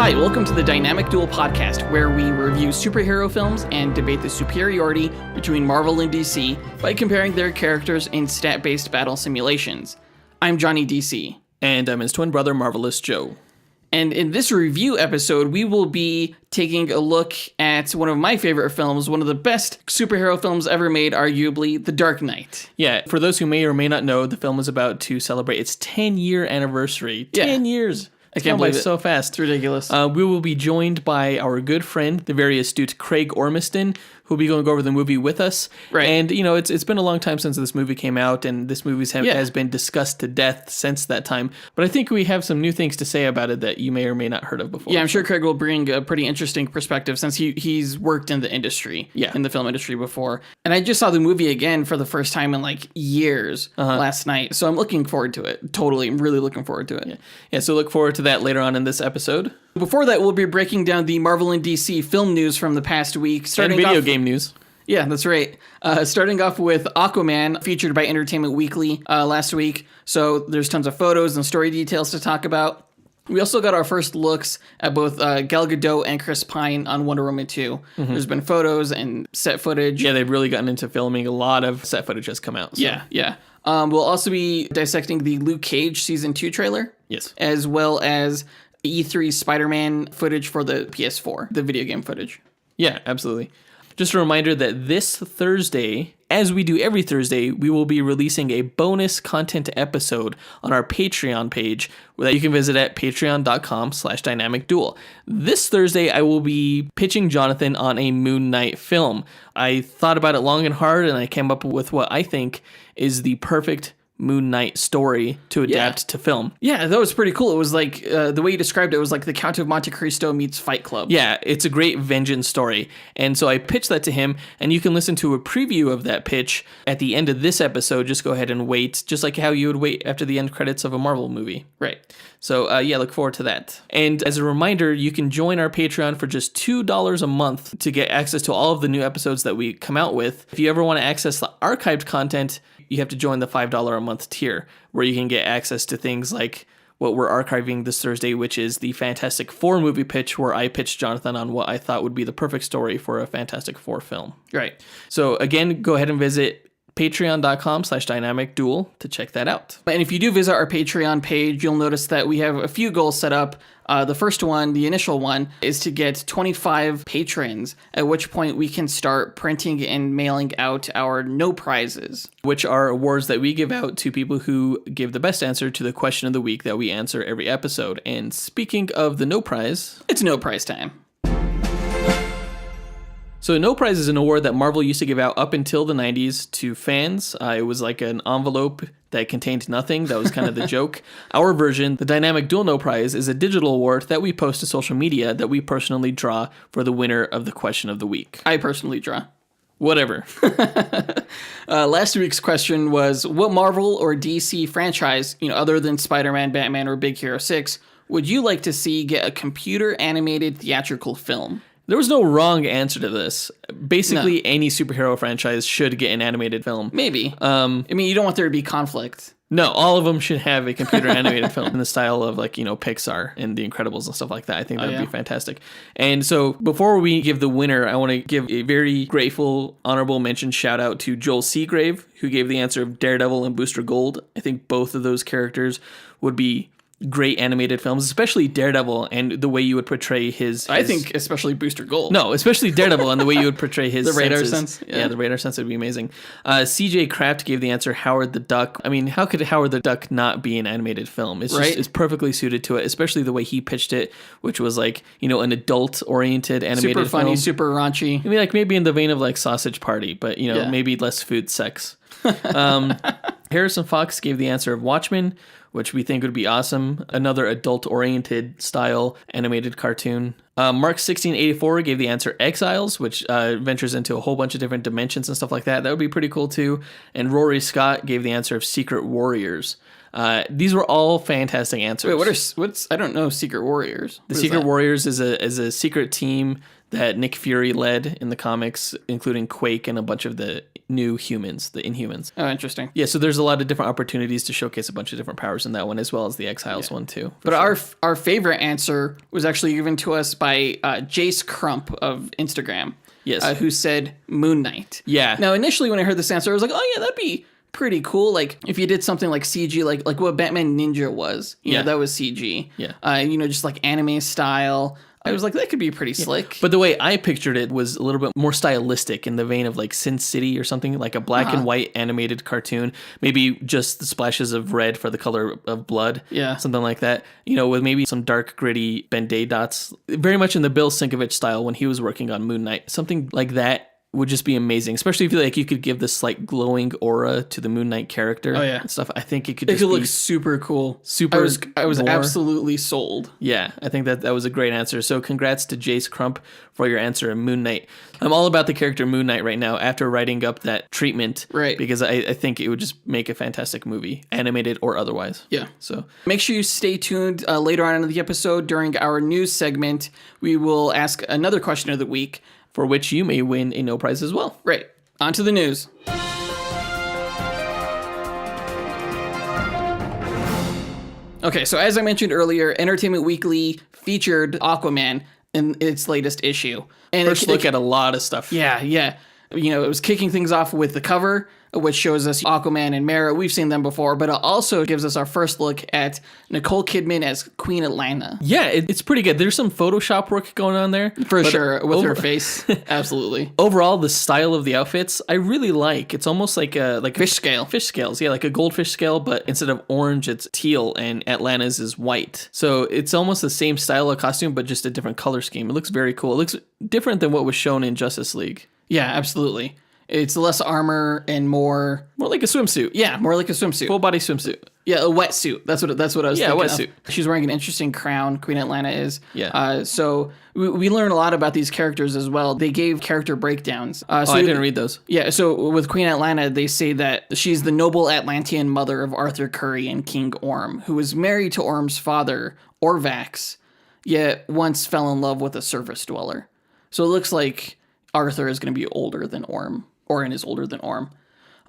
Hi, welcome to the Dynamic Duel podcast, where we review superhero films and debate the superiority between Marvel and DC by comparing their characters in stat-based battle simulations. I'm Johnny DC. And I'm his twin brother, Marvelous Joe. And in this review episode, we will be taking a look at one of my favorite films, one of the best superhero films ever made, arguably, The Dark Knight. Yeah, for those who may or may not know, the film is about to celebrate its 10-year anniversary. 10 years! I can't believe it. So fast. It's ridiculous. We will be joined by our good friend, the very astute Craig Ormiston, who'll be going over the movie with us. Right. And, you know, it's been a long time since this movie came out, and this movie has been discussed to death since that time. But I think we have some new things to say about it that you may or may not heard of before. Yeah, I'm sure Craig will bring a pretty interesting perspective since he's worked in the industry, in the film industry before. And I just saw the movie again for the first time in like years last night. So I'm looking forward to it. Totally. I'm really looking forward to it. Yeah, so look forward to that later on in this episode. Before that, we'll be breaking down the Marvel and DC film news from the past week. And video game news. Yeah, that's right. Starting off with Aquaman, featured by Entertainment Weekly last week. So there's tons of photos and story details to talk about. We also got our first looks at both Gal Gadot and Chris Pine on Wonder Woman 2. Mm-hmm. There's been photos and set footage. Yeah, they've really gotten into filming. A lot of set footage has come out. So. Yeah. We'll also be dissecting the Luke Cage Season 2 trailer. Yes. As well as E3 Spider-Man footage for the PS4, the video game footage. Yeah, absolutely. Just a reminder that this Thursday, as we do every Thursday, we will be releasing a bonus content episode on our Patreon page that you can visit at patreon.com/dynamicduel. This Thursday, I will be pitching Jonathan on a Moon Knight film. I thought about it long and hard, and I came up with what I think is the perfect Moon Knight story to adapt to film. Yeah, that was pretty cool. It was like, the way you described it was like the Count of Monte Cristo meets Fight Club. Yeah, it's a great vengeance story. And so I pitched that to him, and you can listen to a preview of that pitch at the end of this episode. Just go ahead and wait, just like how you would wait after the end credits of a Marvel movie. Right. So, look forward to that. And as a reminder, you can join our Patreon for just $2 a month to get access to all of the new episodes that we come out with. If you ever want to access the archived content, you have to join the $5 a month tier, where you can get access to things like what we're archiving this Thursday, which is the Fantastic Four movie pitch, where I pitched Jonathan on what I thought would be the perfect story for a Fantastic Four film. Right. So again, go ahead and visit patreon.com/dynamicduel to check that out. And if you do visit our Patreon page, you'll notice that we have a few goals set up. The first one, the initial one, is to get 25 patrons, at which point we can start printing and mailing out our no prizes. Which are awards that we give out to people who give the best answer to the question of the week that we answer every episode. And speaking of the no prize... It's no prize time. So No Prize is an award that Marvel used to give out up until the 90s to fans. It was like an envelope that contained nothing. That was kind of the joke. Our version, the Dynamic Duel No Prize, is a digital award that we post to social media that we personally draw for the winner of the question of the week. I personally draw. Whatever. Last week's question was, what Marvel or DC franchise, other than Spider-Man, Batman, or Big Hero 6, would you like to see get a computer animated theatrical film? There was no wrong answer to this. Basically, any superhero franchise should get an animated film. Maybe. You don't want there to be conflict. No, all of them should have a computer animated film in the style of Pixar and The Incredibles and stuff like that. I think that would be fantastic. And so before we give the winner, I want to give a very grateful honorable mention shout out to Joel Seagrave, who gave the answer of Daredevil and Booster Gold. I think both of those characters would be great animated films, especially Daredevil and the way you would portray his... I think especially Booster Gold. No, especially Daredevil and the way you would portray his the radar senses. sense? Yeah, the radar sense would be amazing. CJ Kraft gave the answer Howard the Duck. I mean, how could Howard the Duck not be an animated film? It's just, it's perfectly suited to it, especially the way he pitched it, which was an adult-oriented animated film. Super funny, super raunchy. I mean, maybe in the vein of Sausage Party, but, maybe less food sex. Harrison Fox gave the answer of Watchmen, which we think would be awesome. Another adult-oriented style animated cartoon. Mark1684 gave the answer Exiles, which ventures into a whole bunch of different dimensions and stuff like that. That would be pretty cool too. And Rory Scott gave the answer of Secret Warriors. These were all fantastic answers. Wait, what's I don't know Secret Warriors. The Secret Warriors is a secret team that Nick Fury led in the comics, including Quake and a bunch of the new humans, the Inhumans. Oh, interesting. Yeah, so there's a lot of different opportunities to showcase a bunch of different powers in that one, as well as the Exiles one too. But our favorite answer was actually given to us by Jace Crump of Instagram. Yes. Who said Moon Knight. Yeah. Now, initially when I heard this answer, I was like, oh yeah, that'd be pretty cool. Like if you did something like CG, like what Batman Ninja was, you know, that was CG. Yeah. You know, just like anime style. I was like, that could be pretty slick. But the way I pictured it was a little bit more stylistic in the vein of like Sin City or something, like a black and white animated cartoon, maybe just the splashes of red for the color of blood. Yeah. Something like that. You know, with maybe some dark, gritty Ben-Day dots. Very much in the Bill Sienkiewicz style when he was working on Moon Knight. Something like that would just be amazing, especially if you could give this like glowing aura to the Moon Knight character. Oh yeah, and stuff. I think it could. It could look super cool. I was absolutely sold. Yeah, I think that was a great answer. So congrats to Jace Crump for your answer in Moon Knight. I'm all about the character Moon Knight right now after writing up that treatment. Right. Because I think it would just make a fantastic movie, animated or otherwise. Yeah. So make sure you stay tuned later on in the episode. During our news segment, we will ask another question of the week, for which you may win a no prize as well. Right. On to the news. Okay, so as I mentioned earlier, Entertainment Weekly featured Aquaman in its latest issue. And First look at a lot of stuff. Yeah. You know, it was kicking things off with the cover, which shows us Aquaman and Mera. We've seen them before, but it also gives us our first look at Nicole Kidman as Queen Atlanna. Yeah, it's pretty good. There's some Photoshop work going on there. For sure, with her face. Absolutely. Overall, the style of the outfits, I really like. It's almost like a fish scale. Fish scales, yeah, like a goldfish scale, but instead of orange, it's teal, and Atlanna's is white. So it's almost the same style of costume, but just a different color scheme. It looks very cool. It looks different than what was shown in Justice League. Yeah, absolutely. It's less armor and more like a swimsuit. Yeah, more like a swimsuit. Full body swimsuit. Yeah, a wetsuit. That's what I was thinking. Yeah, a wetsuit. She's wearing an interesting crown. Queen Atlanna is. Yeah. So we learned a lot about these characters as well. They gave character breakdowns. I didn't read those. Yeah. So with Queen Atlanna, they say that she's the noble Atlantean mother of Arthur Curry and King Orm, who was married to Orm's father, Orvax, yet once fell in love with a surface dweller. So it looks like Arthur is going to be older than Orm. Orin is older than Orm.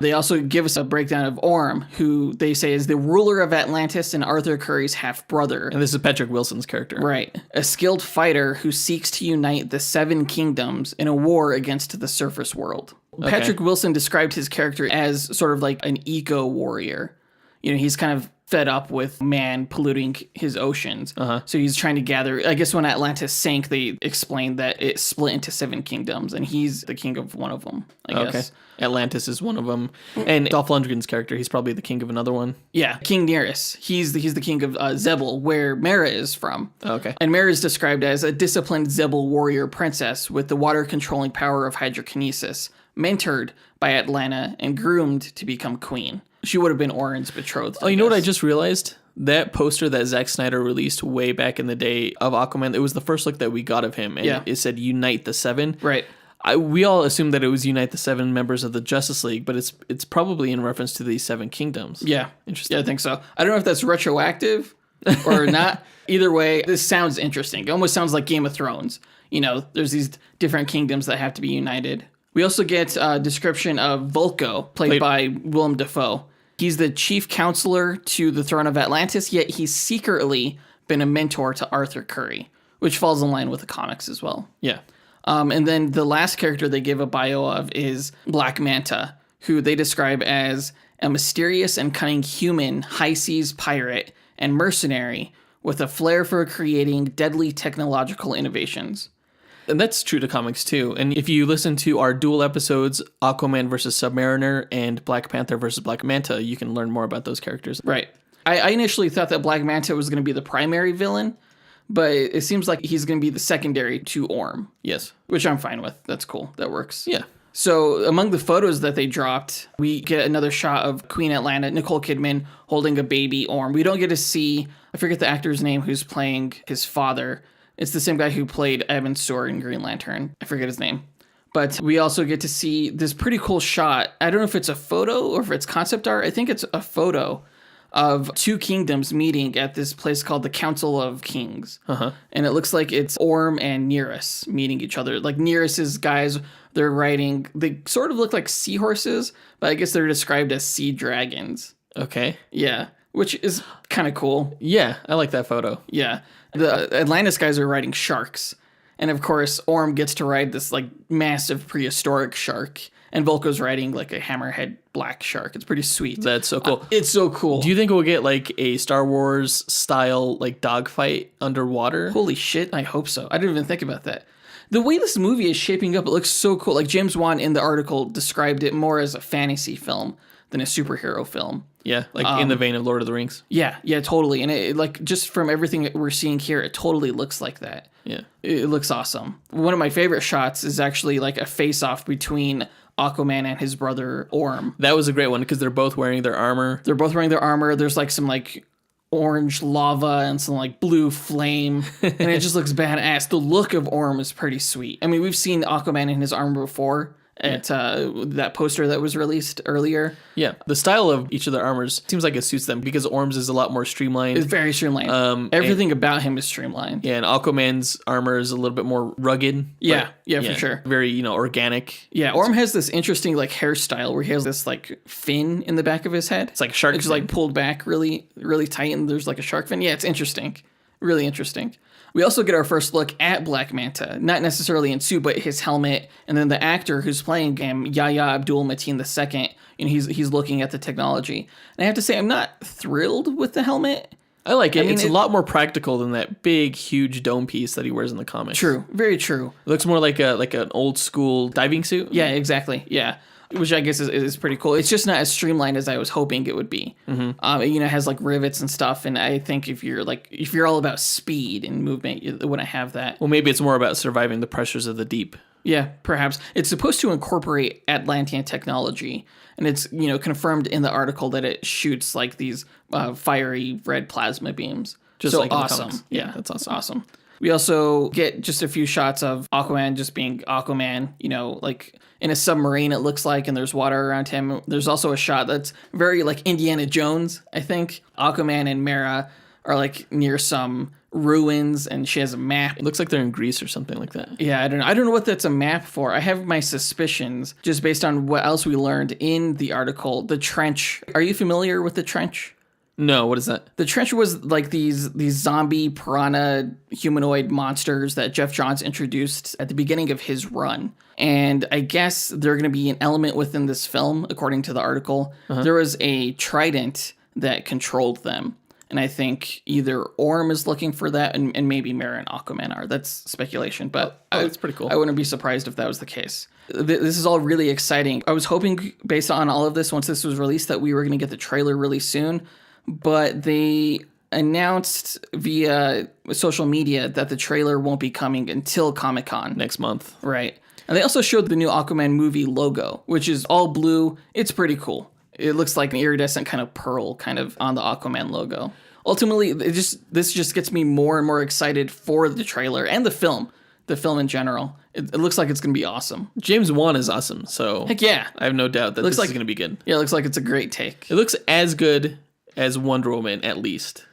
They also give us a breakdown of Orm, who they say is the ruler of Atlantis and Arthur Curry's half-brother. And this is Patrick Wilson's character. Right. A skilled fighter who seeks to unite the Seven Kingdoms in a war against the surface world. Okay. Patrick Wilson described his character as sort of like an eco-warrior. You know, he's kind of fed up with man polluting his oceans. So he's trying to gather, I guess when Atlantis sank, they explained that it split into 7 kingdoms, and he's the king of one of them, I guess. Atlantis is one of them. And Dolph Lundgren's character, he's probably the king of another one. Yeah, King Nereus. He's the king of Zebul, where Mera is from. Okay. And Mera is described as a disciplined Zebul warrior princess with the water-controlling power of hydrokinesis, mentored by Atlanna and groomed to become queen. She would have been Orin's betrothed. Oh, you know what I just realized? That poster that Zack Snyder released way back in the day of Aquaman, it was the first look that we got of him. And it said Unite the Seven. Right. We all assumed that it was Unite the 7 members of the Justice League, but it's probably in reference to these 7 kingdoms. Yeah. Interesting. Yeah, I think so. I don't know if that's retroactive or not. Either way, this sounds interesting. It almost sounds like Game of Thrones. You know, there's these different kingdoms that have to be united. We also get a description of Vulko, played by Willem Dafoe. He's the chief counselor to the throne of Atlantis, yet he's secretly been a mentor to Arthur Curry, which falls in line with the comics as well. Yeah. And then the last character they give a bio of is Black Manta, who they describe as a mysterious and cunning human high seas pirate and mercenary with a flair for creating deadly technological innovations. And that's true to comics too. And if you listen to our dual episodes, Aquaman versus Submariner and Black Panther versus Black Manta, you can learn more about those characters. Right. I initially thought that Black Manta was going to be the primary villain, but it seems like he's going to be the secondary to Orm. Yes. Which I'm fine with. That's cool. That works. Yeah. So among the photos that they dropped, we get another shot of Queen Atlanna, Nicole Kidman, holding a baby Orm. We don't get to see, I forget the actor's name who's playing his father. It's the same guy who played Evan Stewart in Green Lantern. I forget his name. But we also get to see this pretty cool shot. I don't know if it's a photo or if it's concept art. I think it's a photo of two kingdoms meeting at this place called the Council of Kings. And it looks like it's Orm and Nereus meeting each other. Like Nereus's guys, they're riding, they sort of look like seahorses, but I guess they're described as sea dragons. Okay. Yeah, which is kind of cool. Yeah, I like that photo. Yeah. The Atlantis guys are riding sharks. And of course, Orm gets to ride this like massive prehistoric shark. And Volko's riding like a hammerhead black shark. It's pretty sweet. That's so cool. It's so cool. Do you think we'll get like a Star Wars style like dogfight underwater? Holy shit, I hope so. I didn't even think about that. The way this movie is shaping up, it looks so cool. Like James Wan in the article described it more as a fantasy film than a superhero film. Yeah, like in the vein of Lord of the Rings. Yeah, totally. And it like just from everything that we're seeing here, it totally looks like that. Yeah. It looks awesome. One of my favorite shots is actually like a face-off between Aquaman and his brother Orm. That was a great one because they're both wearing their armor. They're both wearing their armor. There's like some like orange lava and some like blue flame, and it just looks badass. The look of Orm is pretty sweet. I mean, we've seen Aquaman in his armor before at that poster that was released earlier. Yeah, the style of each of their armors seems like it suits them because Orm's is a lot more streamlined. It's very streamlined. Everything about him is streamlined. Yeah, and Aquaman's armor is a little bit more rugged. Yeah, for sure. Very, organic. Yeah, Orm has this interesting like hairstyle where he has this like fin in the back of his head. It's like a shark. It's like pulled back really, really tight, and there's like a shark fin. Yeah, it's interesting. Really interesting. We also get our first look at Black Manta, not necessarily in suit, but his helmet, and then the actor who's playing him, Yahya Abdul-Mateen II, and he's looking at the technology. And I have to say, I'm not thrilled with the helmet. I like it. I mean, it's a lot more practical than that big, huge dome piece that he wears in the comics. True, very true. It looks more like an old school diving suit. Yeah, exactly. Yeah. Which I guess is pretty cool. It's just not as streamlined as I was hoping it would be. It has like rivets and stuff, and I think if you're all about speed and movement, you wouldn't have that. Well, maybe it's more about surviving the pressures of the deep. Yeah, perhaps. It's supposed to incorporate Atlantean technology, and it's confirmed in the article that it shoots like these fiery red plasma beams. Just so like in the awesome. comics. Yeah, that's awesome. Awesome. We also get just a few shots of Aquaman just being Aquaman, like in a submarine it looks like, and there's water around him. There's also a shot that's very like Indiana Jones, I think. Aquaman and Mera are like near some ruins, and she has a map. It looks like they're in Greece or something like that. Yeah, I don't know what that's a map for. I have my suspicions just based on what else we learned in the article. The trench. Are you familiar with the trench? No, what is that? The trench was like these zombie piranha humanoid monsters that Jeff Johns introduced at the beginning of his run. And I guess they're going to be an element within this film, according to the article. There was a trident that controlled them. And I think either Orm is looking for that, and maybe Mera and Aquaman are. That's speculation, but that's pretty cool. I wouldn't be surprised if that was the case. This is all really exciting. I was hoping, based on all of this, once this was released, that we were going to get the trailer really soon. But they announced via social media that the trailer won't be coming until Comic-Con. Next month. Right. And they also showed the new Aquaman movie logo, which is all blue. It's pretty cool. It looks like an iridescent kind of pearl kind of on the Aquaman logo. Ultimately, this just gets me more and more excited for the trailer and the film in general. It looks like it's going to be awesome. James Wan is awesome, so heck yeah. I have no doubt that this is going to be good. Yeah, it looks like it's a great take. It looks as good as Wonder Woman, at least.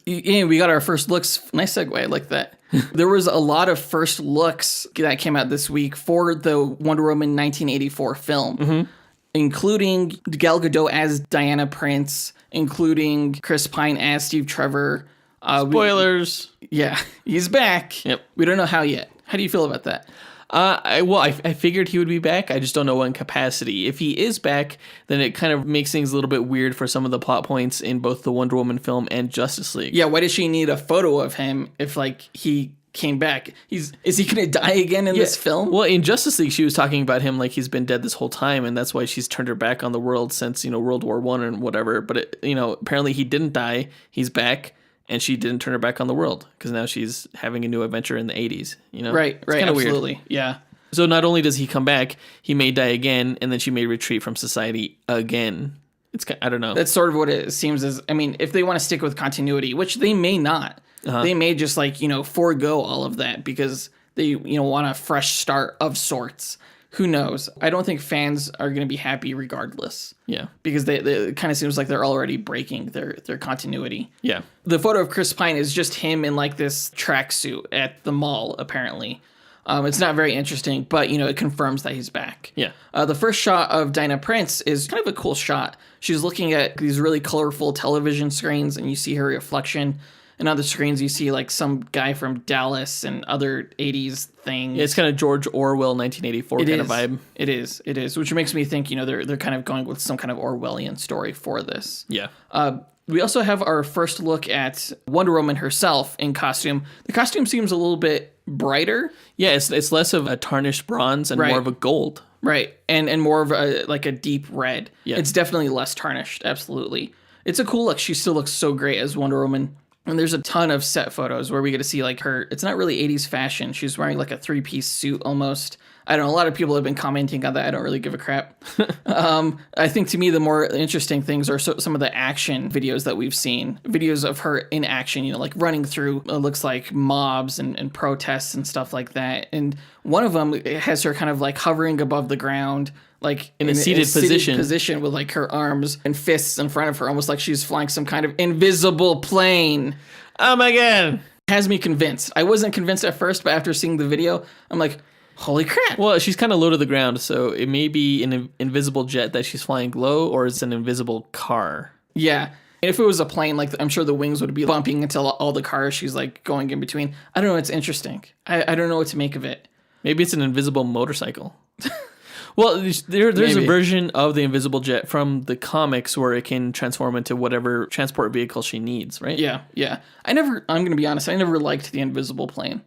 Yeah, we got our first looks. Nice segue, I like that. There was a lot of first looks that came out this week for the Wonder Woman 1984 film, including Gal Gadot as Diana Prince, including Chris Pine as Steve Trevor. Spoilers. Yeah, he's back. Yep. We don't know how yet. How do you feel about that? I figured he would be back. I just don't know what capacity. If he is back, then it kind of makes things a little bit weird for some of the plot points in both the Wonder Woman film and Justice League. Yeah, why does she need a photo of him if he came back? Is he gonna die again in this film? Well, in Justice League, she was talking about him like he's been dead this whole time, and that's why she's turned her back on the world since World War I and whatever. But apparently he didn't die. He's back. And she didn't turn her back on the world because now she's having a new adventure in the 80s. Right, it's kind of absolutely. Weird. Yeah. So not only does he come back, he may die again, and then she may retreat from society again. I don't know. That's sort of what it seems as. I mean, if they want to stick with continuity, which they may not, they may just forego all of that because they want a fresh start of sorts. who knows? I don't think fans are going to be happy regardless. Yeah. Because it kind of seems like they're already breaking their continuity. Yeah. The photo of Chris Pine is just him in like this tracksuit at the mall, apparently. It's not very interesting, but, it confirms that he's back. Yeah. The first shot of Dinah Prince is kind of a cool shot. She's looking at these really colorful television screens, and you see her reflection. And on the screens, you see like some guy from Dallas and other 80s things. Yeah, it's kind of George Orwell 1984 kind of vibe. It is, which makes me think, they're kind of going with some kind of Orwellian story for this. Yeah. We also have our first look at Wonder Woman herself in costume. The costume seems a little bit brighter. Yeah, it's less of a tarnished bronze and more of a gold. Right, and more of a deep red. Yeah. It's definitely less tarnished, absolutely. It's a cool look. She still looks so great as Wonder Woman. And there's a ton of set photos where we get to see like her. It's not really 80s fashion. She's wearing like a 3-piece suit almost. I don't know. A lot of people have been commenting on that. I don't really give a crap. I think to me, the more interesting things are some of the action videos that we've seen. Videos of her in action, like running through, it looks like mobs and protests and stuff like that. And one of them has her kind of like hovering above the ground, like in a seated position with like her arms and fists in front of her, almost like she's flying some kind of invisible plane. Oh my God. Has me convinced. I wasn't convinced at first, but after seeing the video, I'm like, holy crap. Well, she's kind of low to the ground, so it may be an invisible jet that she's flying low, or it's an invisible car. Yeah. If it was a plane, like I'm sure the wings would be bumping until all the cars she's like going in between. I don't know. It's interesting. I don't know what to make of it. Maybe it's an invisible motorcycle. Well, there's Maybe. a version of the invisible jet from the comics where it can transform into whatever transport vehicle she needs, right? Yeah. I'm going to be honest. I never liked the invisible plane.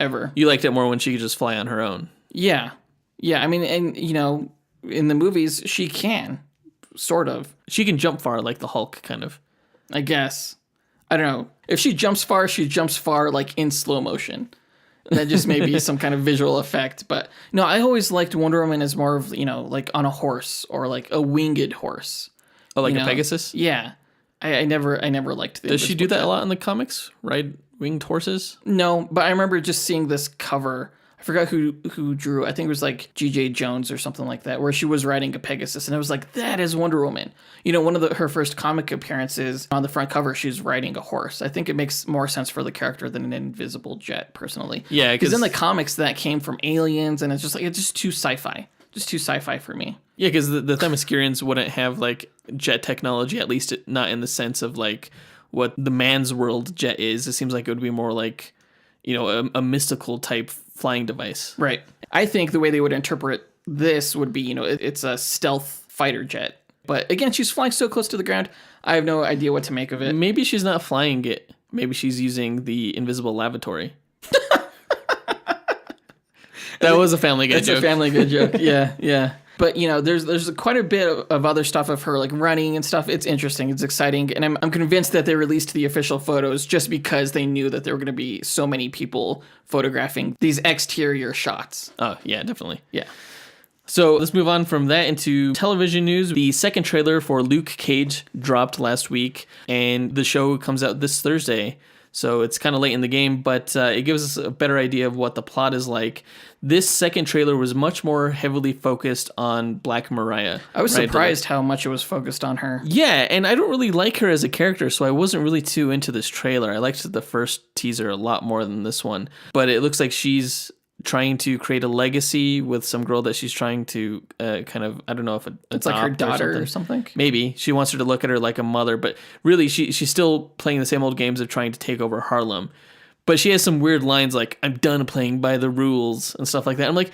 Ever. You liked it more when she could just fly on her own. Yeah. I mean, and in the movies, she can, sort of. She can jump far like the Hulk, kind of. I guess. I don't know. If she jumps far like in slow motion. That just may be some kind of visual effect. But no, I always liked Wonder Woman as more of, like on a horse or like a winged horse. Oh, like a Pegasus? Yeah. I never liked the Does she do that jet. a lot in the comics? Ride winged horses? No, but I remember just seeing this cover. I forgot who drew. I think it was like G.J. Jones or something like that, where she was riding a Pegasus, and I was like, that is Wonder Woman. One of her first comic appearances on the front cover, she's riding a horse. I think it makes more sense for the character than an invisible jet, personally. Yeah, because in the comics that came from aliens, and it's just too sci-fi. Just too sci-fi for me. Yeah, because the Themyscirians wouldn't have like jet technology, at least not in the sense of like what the man's world jet is. It seems like it would be more like, a mystical type flying device. Right. I think the way they would interpret this would be, it's a stealth fighter jet. But again, she's flying so close to the ground, I have no idea what to make of it. Maybe she's not flying it. Maybe she's using the invisible lavatory. That was a Family Guy joke. It's a Family Guy joke. Yeah. But, there's quite a bit of other stuff of her, like, running and stuff. It's interesting. It's exciting. And I'm convinced that they released the official photos just because they knew that there were going to be so many people photographing these exterior shots. Oh, yeah, definitely. Yeah. So let's move on from that into television news. The second trailer for Luke Cage dropped last week, and the show comes out this Thursday. So it's kind of late in the game, but it gives us a better idea of what the plot is like. This second trailer was much more heavily focused on Black Mariah. I was surprised how much it was focused on her. Yeah, and I don't really like her as a character, so I wasn't really too into this trailer. I liked the first teaser a lot more than this one. But it looks like she's trying to create a legacy with some girl that she's trying to kind of, I don't know if it's like her daughter or something. Maybe she wants her to look at her like a mother, but really she's still playing the same old games of trying to take over Harlem. But she has some weird lines like, I'm done playing by the rules and stuff like that. I'm like,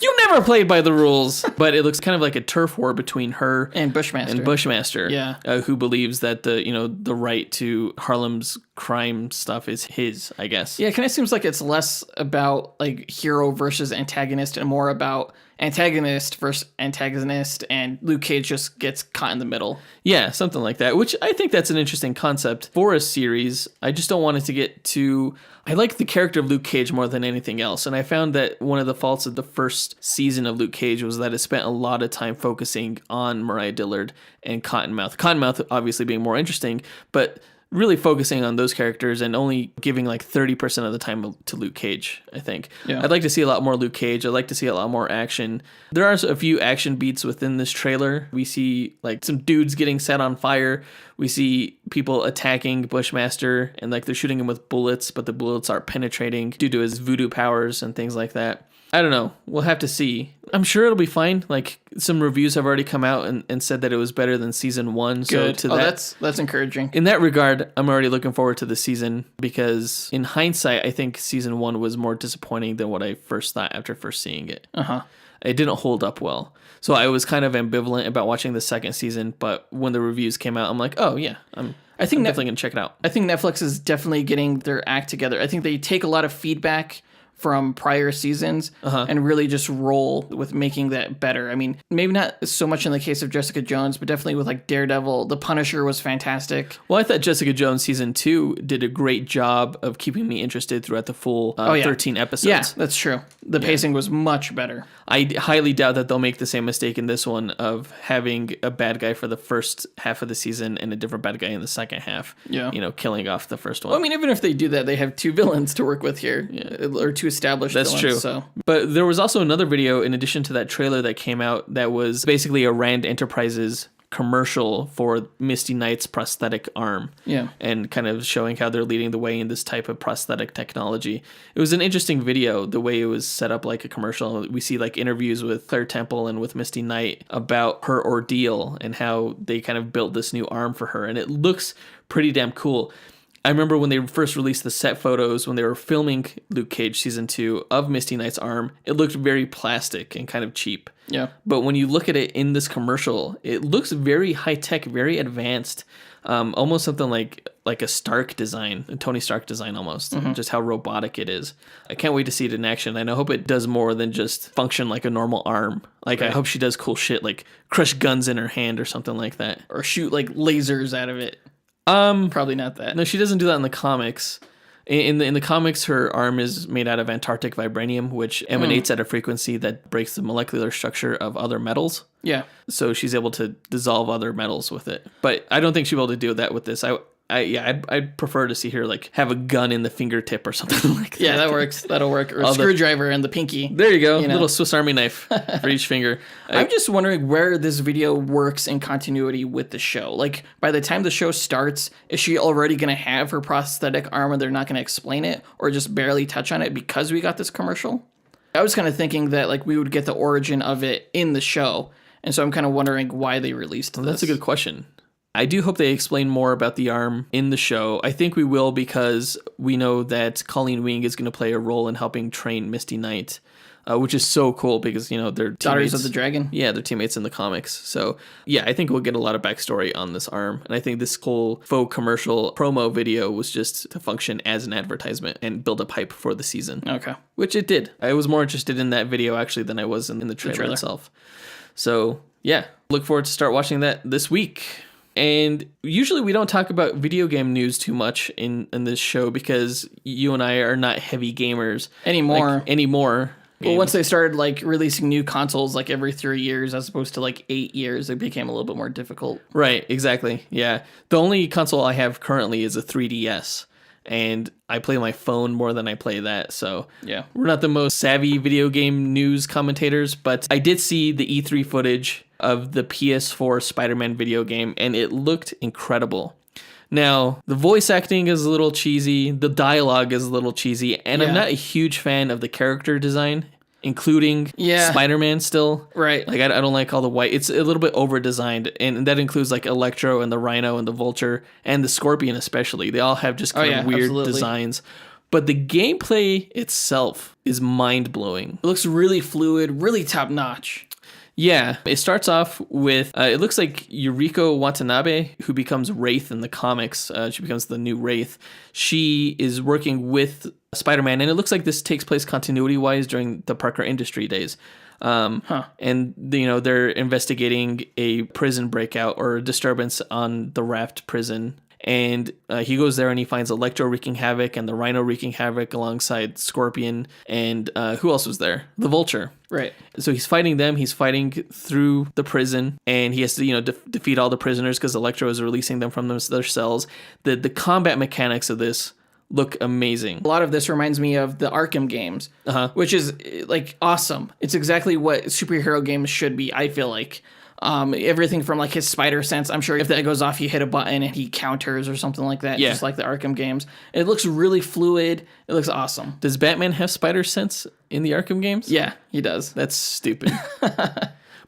you never played by the rules. But it looks kind of like a turf war between her and Bushmaster. Yeah. Who believes that the right to Harlem's crime stuff is his, I guess. Yeah, it kind of seems like it's less about like hero versus antagonist and more about antagonist versus antagonist, and Luke Cage just gets caught in the middle. Yeah, something like that, which I think that's an interesting concept for a series. I just don't want it to get too... I like the character of Luke Cage more than anything else, and I found that one of the faults of the first season of Luke Cage was that it spent a lot of time focusing on Mariah Dillard and Cottonmouth. Cottonmouth obviously being more interesting, but really focusing on those characters and only giving like 30% of the time to Luke Cage, I think. Yeah. I'd like to see a lot more Luke Cage. I'd like to see a lot more action. There are a few action beats within this trailer. We see like some dudes getting set on fire. We see people attacking Bushmaster and like they're shooting him with bullets, but the bullets aren't penetrating due to his voodoo powers and things like that. I don't know. We'll have to see. I'm sure it'll be fine. Like some reviews have already come out and said that it was better than season 1. Good. So That's encouraging. in that regard, I'm already looking forward to the season because in hindsight, I think season 1 was more disappointing than what I first thought after first seeing it. It didn't hold up well. So I was kind of ambivalent about watching the second season, but when the reviews came out, I'm like, oh yeah, I'm definitely going to check it out. I think Netflix is definitely getting their act together. I think they take a lot of feedback from prior seasons and really just roll with making that better. I mean, maybe not so much in the case of Jessica Jones, but definitely with like Daredevil. The Punisher was fantastic. Well, I thought Jessica Jones season 2 did a great job of keeping me interested throughout the full 13 episodes. Yeah, that's true. The pacing was much better. I highly doubt that they'll make the same mistake in this one of having a bad guy for the first half of the season and a different bad guy in the second half. Yeah. You know, killing off the first one. Well, I mean, even if they do that, they have 2 villains to work with here, or 2 established That's villains. true. So. But there was also another video in addition to that trailer that came out that was basically a Rand Enterprises commercial for Misty Knight's prosthetic arm. Yeah. And kind of showing how they're leading the way in this type of prosthetic technology. It was an interesting video, the way it was set up like a commercial. We see like interviews with Claire Temple and with Misty Knight about her ordeal and how they kind of built this new arm for her. And it looks pretty damn cool. I remember when they first released the set photos when they were filming Luke Cage season 2 of Misty Knight's arm, it looked very plastic and kind of cheap. Yeah. But when you look at it in this commercial, it looks very high tech, very advanced, almost something like a Stark design, a Tony Stark design almost, just how robotic it is. I can't wait to see it in action, and I hope it does more than just function like a normal arm. Like I hope she does cool shit like crush guns in her hand or something like that. Or shoot like lasers out of it. Probably not that. No, she doesn't do that in the comics. In the comics, her arm is made out of Antarctic vibranium, which emanates at a frequency that breaks the molecular structure of other metals. Yeah. So she's able to dissolve other metals with it. But I don't think she'll be able to do that with this. I'd prefer to see her like have a gun in the fingertip or something like that. Yeah, that works. That'll work. Or a screwdriver in the pinky. There you go. Little Swiss Army knife for each finger. I'm just wondering where this video works in continuity with the show. Like, by the time the show starts, is she already going to have her prosthetic arm and they're not going to explain it or just barely touch on it because we got this commercial? I was kind of thinking that like we would get the origin of it in the show. And so I'm kind of wondering why they released this. That's a good question. I do hope they explain more about the arm in the show. I think we will because we know that Colleen Wing is going to play a role in helping train Misty Knight, which is so cool because, you know, they're teammates. Daughters of the Dragon? Yeah, they're teammates in the comics. So, yeah, I think we'll get a lot of backstory on this arm. And I think this whole faux commercial promo video was just to function as an advertisement and build up hype for the season. Okay. Which it did. I was more interested in that video, actually, than I was in the trailer itself. So, yeah, look forward to start watching that this week. And usually we don't talk about video game news too much in this show because you and I are not heavy gamers anymore. Well, once they started like releasing new consoles like every 3 years as opposed to like 8 years, it became a little bit more difficult. Right, exactly. Yeah. The only console I have currently is a 3DS. And I play my phone more than I play that. So yeah, we're not the most savvy video game news commentators, but I did see the E3 footage of the PS4 Spider-Man video game, and it looked incredible. Now, the voice acting is a little cheesy, the dialogue is a little cheesy, and I'm not a huge fan of the character design, including Spider-Man still. Right. Like, I don't like all the white. It's a little bit over-designed, and that includes, like, Electro and the Rhino and the Vulture and the Scorpion especially. They all have just kind of weird designs. But the gameplay itself is mind-blowing. It looks really fluid, really top-notch. Yeah, it starts off with, it looks like Yuriko Watanabe, who becomes Wraith in the comics. She becomes the new Wraith. She is working with Spider-Man, and it looks like this takes place continuity-wise during the Parker Industry days. And, you know, they're investigating a prison breakout or a disturbance on the Raft prison. and he goes there and he finds Electro wreaking havoc and the Rhino wreaking havoc alongside Scorpion, and who else was there? The Vulture. Right. So he's fighting them. He's fighting through the prison, and he has to, defeat all the prisoners because Electro is releasing them from their cells. The combat mechanics of this look amazing. A lot of this reminds me of the Arkham games, which is like awesome. It's exactly what superhero games should be, I feel like. Everything from like his spider sense. I'm sure if that goes off, you hit a button and he counters or something like that. Yeah. Just like the Arkham games. It looks really fluid. It looks awesome. Does Batman have spider sense in the Arkham games? Yeah, he does. That's stupid.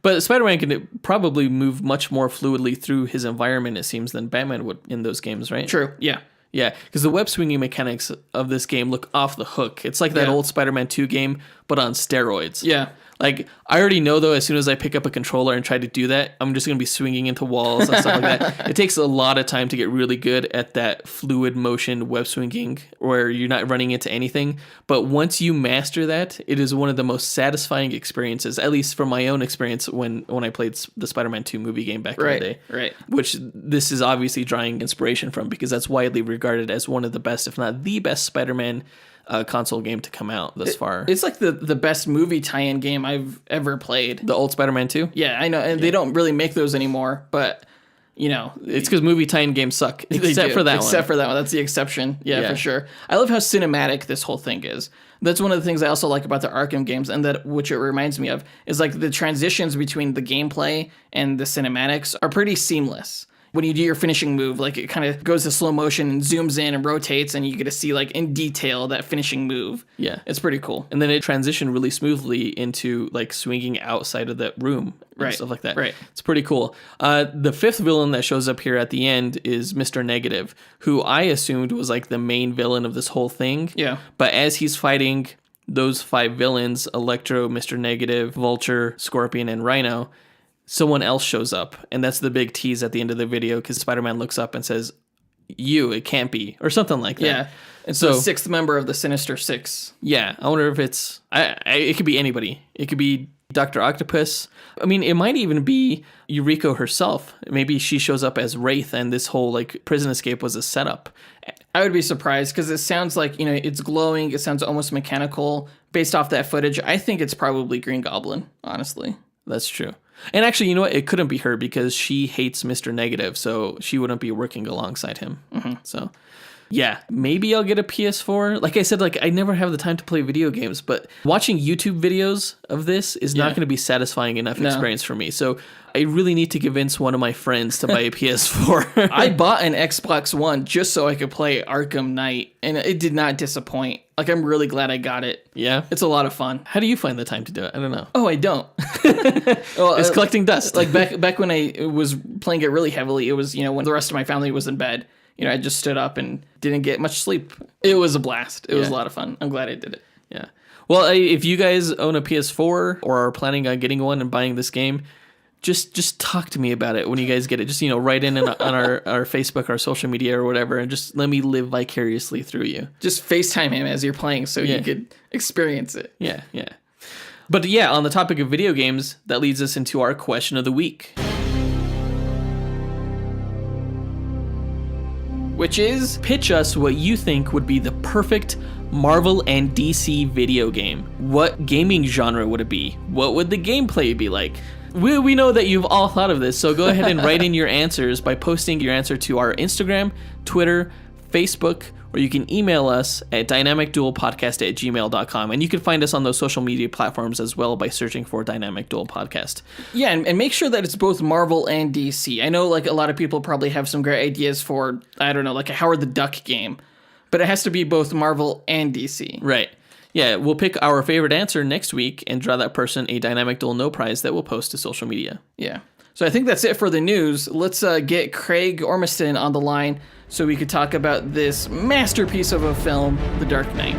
But Spider-Man can probably move much more fluidly through his environment, it seems, than Batman would in those games, right? True, yeah. Yeah, because the web swinging mechanics of this game look off the hook. It's like that old Spider-Man 2 game, but on steroids. Yeah. Like, I already know, though, as soon as I pick up a controller and try to do that, I'm just going to be swinging into walls and stuff like that. It takes a lot of time to get really good at that fluid motion web swinging where you're not running into anything. But once you master that, it is one of the most satisfying experiences, at least from my own experience when I played the Spider-Man 2 movie game back in the day. Right. Which this is obviously drawing inspiration from because that's widely regarded as one of the best, if not the best, Spider-Man console game to come out thus far. It's like the best movie tie-in game I've ever played. The old Spider-Man 2? Yeah, I know. And they don't really make those anymore, but, it's because movie tie-in games suck. Except for that one. Except for that one. That's the exception. Yeah, for sure. I love how cinematic this whole thing is. That's one of the things I also like about the Arkham games, and that which it reminds me of, is like the transitions between the gameplay and the cinematics are pretty seamless. When you do your finishing move, like it kind of goes to slow motion and zooms in and rotates, and you get to see like in detail that finishing move. Yeah. It's pretty cool. And then it transitioned really smoothly into like swinging outside of that room and stuff like that. Right. It's pretty cool. The fifth villain that shows up here at the end is Mr. Negative, who I assumed was like the main villain of this whole thing. Yeah. But as he's fighting those 5 villains, Electro, Mr. Negative, Vulture, Scorpion, and Rhino, someone else shows up, and that's the big tease at the end of the video because Spider-Man looks up and says, it can't be, or something like that. Yeah, it's the 6th member of the Sinister Six. Yeah, I wonder if it's... it could be anybody. It could be Dr. Octopus. I mean, it might even be Yuriko herself. Maybe she shows up as Wraith, and this whole like prison escape was a setup. I would be surprised because it sounds like, it's glowing. It sounds almost mechanical. Based off that footage, I think it's probably Green Goblin, honestly. That's true. And actually, you know what? It couldn't be her because she hates Mr. Negative, so she wouldn't be working alongside him. Mm-hmm. So, yeah, maybe I'll get a PS4. Like I said, like I never have the time to play video games, but watching YouTube videos of this is not going to be satisfying enough experience for me. So I really need to convince one of my friends to buy a PS4. I bought an Xbox One just so I could play Arkham Knight, and it did not disappoint. Like, I'm really glad I got it. Yeah? It's a lot of fun. How do you find the time to do it? I don't know. Oh, I don't. Well, it's collecting dust. Like, back when I was playing it really heavily, it was, when the rest of my family was in bed. I just stood up and didn't get much sleep. It was a blast. It was a lot of fun. I'm glad I did it. Yeah. Well, if you guys own a PS4 or are planning on getting one and buying this game, just talk to me about it when you guys get it. Just, write in on our Facebook, our social media or whatever, and just let me live vicariously through you. Just FaceTime him as you're playing so you could experience it. Yeah. But yeah, on the topic of video games, that leads us into our question of the week. Which is? Pitch us what you think would be the perfect Marvel and DC video game. What gaming genre would it be? What would the gameplay be like? We know that you've all thought of this, so go ahead and write in your answers by posting your answer to our Instagram, Twitter, Facebook, or you can email us at dynamicduelpodcast@gmail.com. And you can find us on those social media platforms as well by searching for Dynamic Duel Podcast. Yeah, and make sure that it's both Marvel and DC. I know like a lot of people probably have some great ideas for, I don't know, like a Howard the Duck game, but it has to be both Marvel and DC. Right. Yeah, we'll pick our favorite answer next week and draw that person a Dynamic Duel No Prize that we'll post to social media. Yeah. So I think that's it for the news. Let's get Craig Ormiston on the line so we could talk about this masterpiece of a film, The Dark Knight.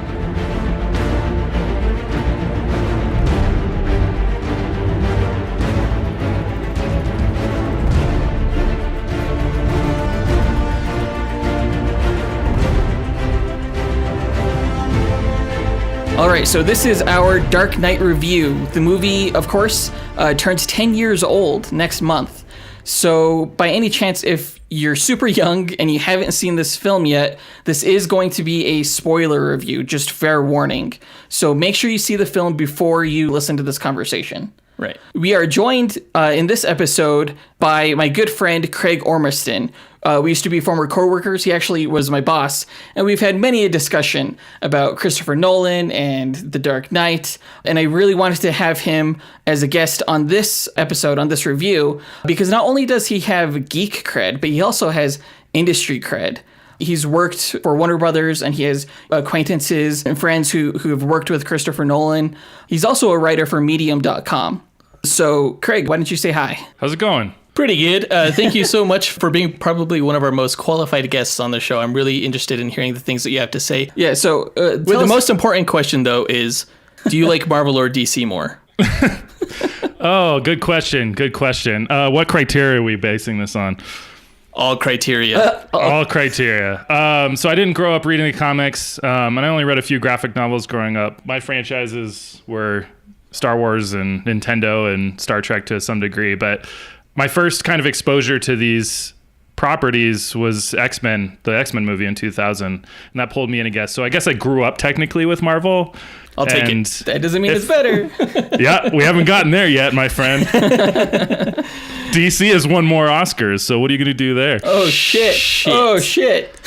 All right, so this is our Dark Knight review. The movie, of course, turns 10 years old next month. So by any chance, if you're super young and you haven't seen this film yet, this is going to be a spoiler review, just fair warning. So make sure you see the film before you listen to this conversation. Right. We are joined in this episode by my good friend, Craig Ormiston. We used to be former co-workers. He actually was my boss. And we've had many a discussion about Christopher Nolan and The Dark Knight. And I really wanted to have him as a guest on this episode, on this review, because not only does he have geek cred, but he also has industry cred. He's worked for Warner Brothers, and he has acquaintances and friends who have worked with Christopher Nolan. He's also a writer for Medium.com. So, Craig, why don't you say hi? How's it going? Pretty good. Thank you so much for being probably one of our most qualified guests on the show. I'm really interested in hearing the things that you have to say. Yeah, so... the most important question, though, is, do you like Marvel or DC more? Oh, good question. Good question. What criteria are we basing this on? All criteria. All criteria. So I didn't grow up reading the comics, and I only read a few graphic novels growing up. My franchises were Star Wars and Nintendo and Star Trek to some degree, but my first kind of exposure to these properties was X-Men, the X-Men movie in 2000, and that pulled me in, I guess. So I guess I grew up technically with Marvel. I'll take it. That doesn't mean it's better. Yeah, we haven't gotten there yet, my friend. DC has won more Oscars, so what are you going to do there? Oh, shit. Oh, shit.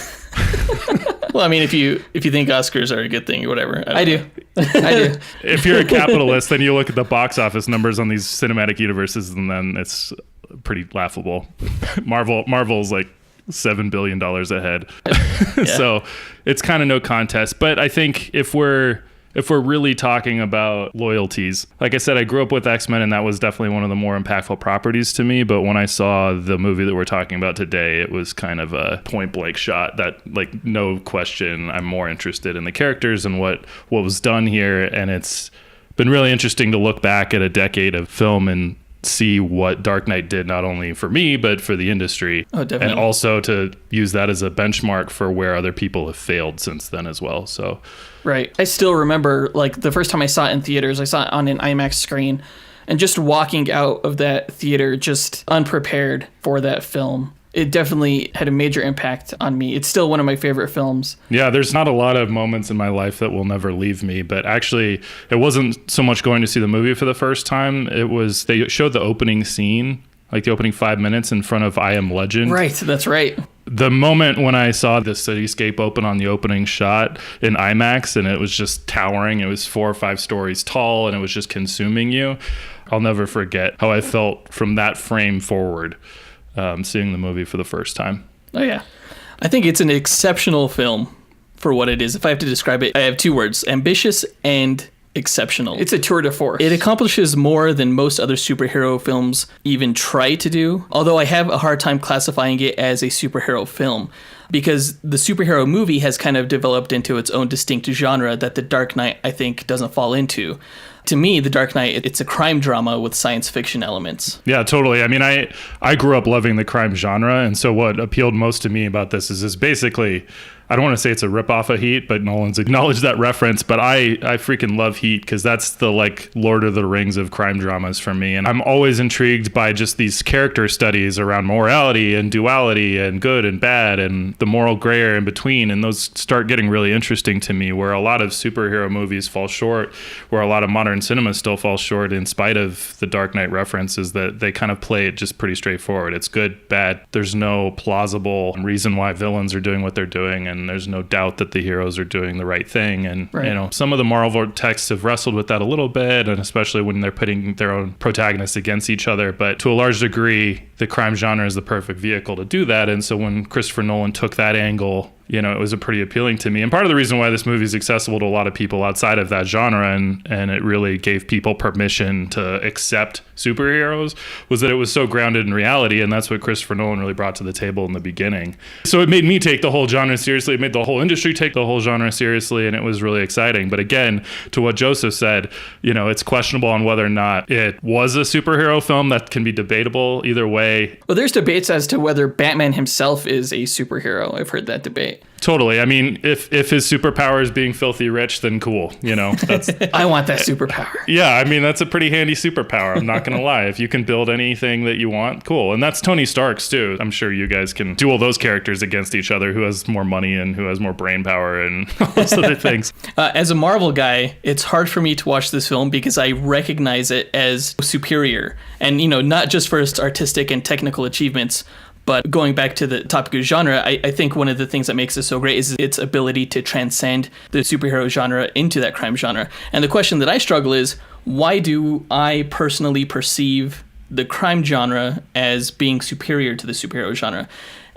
Well, I mean, if you think Oscars are a good thing or whatever. I do. If you're a capitalist, then you look at the box office numbers on these cinematic universes, and then it's pretty laughable. Marvel's like $7 billion ahead. Yeah. So it's kind of no contest. But I think if we're really talking about loyalties, like I said, I grew up with X-Men, and that was definitely one of the more impactful properties to me. But when I saw the movie that we're talking about today, it was kind of a point blank shot that, like, no question, I'm more interested in the characters and what was done here. And it's been really interesting to look back at a decade of film and see what Dark Knight did, not only for me, but for the industry. Oh, definitely. And also to use that as a benchmark for where other people have failed since then as well. So, right. I still remember, like, the first time I saw it in theaters, I saw it on an IMAX screen, and just walking out of that theater just unprepared for that film. It definitely had a major impact on me. It's still one of my favorite films. yeah, there's not a lot of moments in my life that will never leave me, but actually it wasn't so much going to see the movie for the first time. It was, they showed the opening scene, like the opening 5 minutes in front of I Am Legend. Right, that's right. The moment when I saw the cityscape open on the opening shot in IMAX, and it was just towering, it was 4 or 5 stories tall, and it was just consuming you. I'll never forget how I felt from that frame forward, seeing the movie for the first time. Oh, yeah. I think it's an exceptional film for what it is. If I have to describe it, I have 2 words: ambitious and exceptional. It's a tour de force. It accomplishes more than most other superhero films even try to do, although I have a hard time classifying it as a superhero film, because the superhero movie has kind of developed into its own distinct genre that The Dark Knight, I think, doesn't fall into. To me, The Dark Knight, it's a crime drama with science fiction elements. Yeah, totally. I mean, I grew up loving the crime genre, and so what appealed most to me about this is basically, I don't want to say it's a ripoff of Heat, but Nolan's acknowledged that reference. But I freaking love Heat because that's the, like, Lord of the Rings of crime dramas for me. And I'm always intrigued by just these character studies around morality and duality and good and bad and the moral gray area in between. And those start getting really interesting to me, where a lot of superhero movies fall short, where a lot of modern cinema still falls short in spite of the Dark Knight references, that they kind of play it just pretty straightforward. It's good, bad. There's no plausible reason why villains are doing what they're doing, and there's no doubt that the heroes are doing the right thing. And right. You know, some of the Marvel texts have wrestled with that a little bit, and especially when they're pitting their own protagonists against each other. But to a large degree, the crime genre is the perfect vehicle to do that. And so when Christopher Nolan took that angle, you know, it was pretty appealing to me. And part of the reason why this movie is accessible to a lot of people outside of that genre, and it really gave people permission to accept superheroes, was that it was so grounded in reality. And that's what Christopher Nolan really brought to the table in the beginning. So it made me take the whole genre seriously. It made the whole industry take the whole genre seriously. And it was really exciting. But again, to what Joseph said, you know, it's questionable on whether or not it was a superhero film. That can be debatable either way. Well, there's debates as to whether Batman himself is a superhero. I've heard that debate. right? Totally. I mean, if his superpower is being filthy rich, then cool. That's I want that superpower. yeah. I mean, that's a pretty handy superpower. I'm not gonna lie. If you can build anything that you want, cool. And that's Tony Stark's too. I'm sure you guys can duel those characters against each other. Who has more money and who has more brain power and all those other things. As a Marvel guy, it's hard for me to watch this film because I recognize it as superior. And, not just for its artistic and technical achievements, but going back to the topic of genre, I think one of the things that makes it so great is its ability to transcend the superhero genre into that crime genre. And the question that I struggle is, why do I personally perceive the crime genre as being superior to the superhero genre?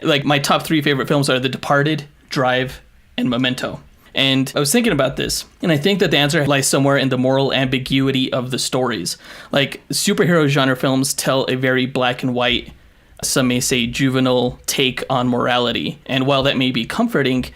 Like, my top 3 favorite films are The Departed, Drive, and Memento. And I was thinking about this, and I think that the answer lies somewhere in the moral ambiguity of the stories. Like, superhero genre films tell a very black and white, some may say juvenile take on morality. And while that may be comforting,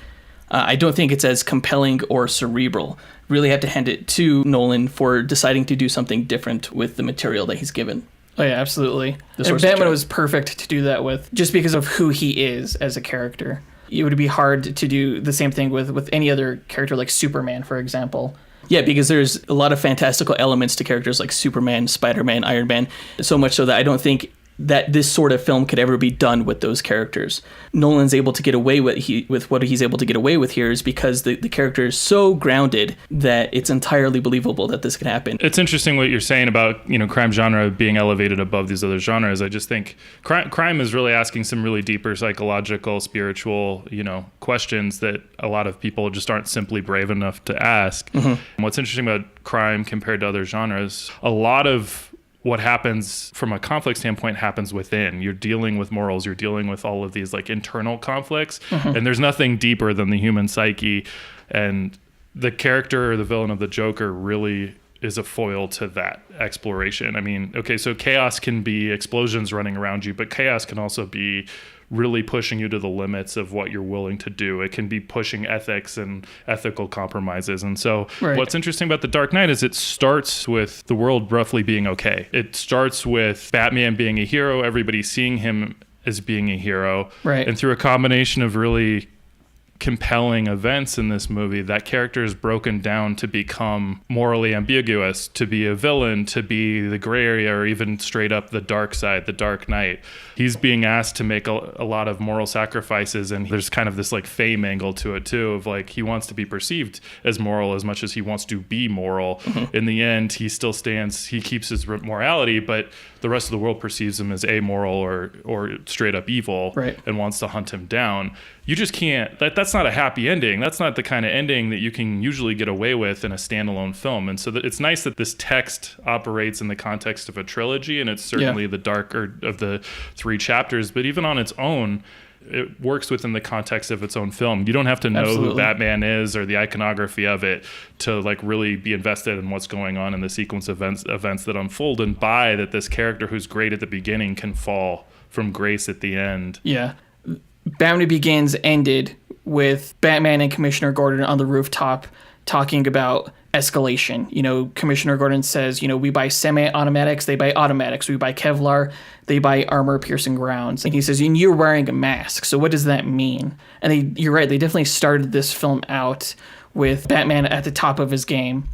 I don't think it's as compelling or cerebral. Really have to hand it to Nolan for deciding to do something different with the material that he's given. Oh yeah, absolutely. And Batman was perfect to do that with, just because of who he is as a character. It would be hard to do the same thing with any other character like Superman, for example. Yeah, because there's a lot of fantastical elements to characters like Superman, Spider-Man, Iron Man, so much so that I don't think that this sort of film could ever be done with those characters. Nolan's able to get away with what he's able to get away with here is because the character is so grounded that it's entirely believable that this can happen. It's interesting what you're saying about, crime genre being elevated above these other genres. I just think crime is really asking some really deeper psychological, spiritual, questions that a lot of people just aren't simply brave enough to ask. Mm-hmm. And what's interesting about crime compared to other genres, a lot of what happens from a conflict standpoint happens within. You're dealing with morals, you're dealing with all of these like internal conflicts, and there's nothing deeper than the human psyche. And the character or the villain of the Joker really is a foil to that exploration. I mean, okay, so chaos can be explosions running around you, but chaos can also be really pushing you to the limits of what you're willing to do. It can be pushing ethics and ethical compromises. And so What's interesting about The Dark Knight is it starts with the world roughly being okay. It starts with Batman being a hero, everybody seeing him as being a hero. Right. And through a combination of really compelling events in this movie, that character is broken down to become morally ambiguous, to be a villain, to be the gray area, or even straight up the dark side, the Dark Knight. He's being asked to make a lot of moral sacrifices, and there's kind of this like fame angle to it too, of like he wants to be perceived as moral as much as he wants to be moral. Mm-hmm. In the end, he still stands, he keeps his morality, but the rest of the world perceives him as amoral or straight up evil, and wants to hunt him down. You just can't, that's not a happy ending. That's not the kind of ending that you can usually get away with in a standalone film. And so it's nice that this text operates in the context of a trilogy, and it's certainly the darker of the 3 chapters, but even on its own, it works within the context of its own film. You don't have to know who Batman is or the iconography of it to like really be invested in what's going on in the sequence of events that unfold, and buy that this character who's great at the beginning can fall from grace at the end. Yeah. Batman Begins ended with Batman and Commissioner Gordon on the rooftop talking about escalation. Commissioner Gordon says, we buy semi-automatics, they buy automatics. We buy Kevlar, they buy armor-piercing rounds. And he says, and you're wearing a mask, so what does that mean? And you're right, they definitely started this film out with Batman at the top of his game.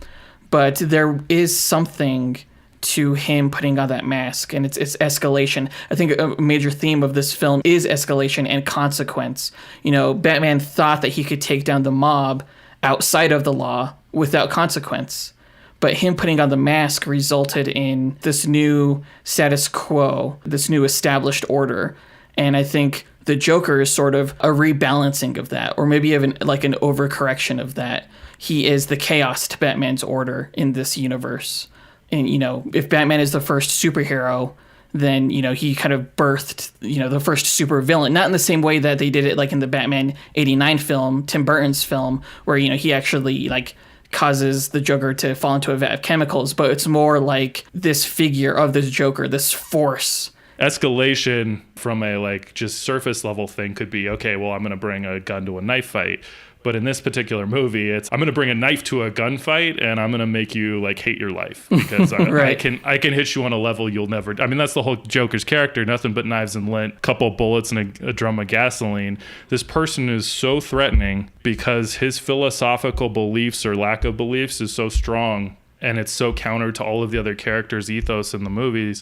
But there is something to him putting on that mask, and it's escalation. I think a major theme of this film is escalation and consequence. Batman thought that he could take down the mob outside of the law without consequence, but him putting on the mask resulted in this new status quo, this new established order. And I think the Joker is sort of a rebalancing of that, or maybe even like an overcorrection of that. He is the chaos to Batman's order in this universe. And, if Batman is the first superhero, then, he kind of birthed, the first super villain. Not in the same way that they did it like in the Batman 89 film, Tim Burton's film, where, he actually like causes the Joker to fall into a vat of chemicals. But it's more like this figure of this Joker, this force. Escalation from a like just surface level thing could be, okay, well, I'm going to bring a gun to a knife fight. But in this particular movie, it's I'm going to bring a knife to a gunfight and I'm going to make you like hate your life because I can hit you on a level you'll never. I mean, that's the whole Joker's character. Nothing but knives and lint, couple bullets and a drum of gasoline. This person is so threatening because his philosophical beliefs or lack of beliefs is so strong, and it's so counter to all of the other characters' ethos in the movie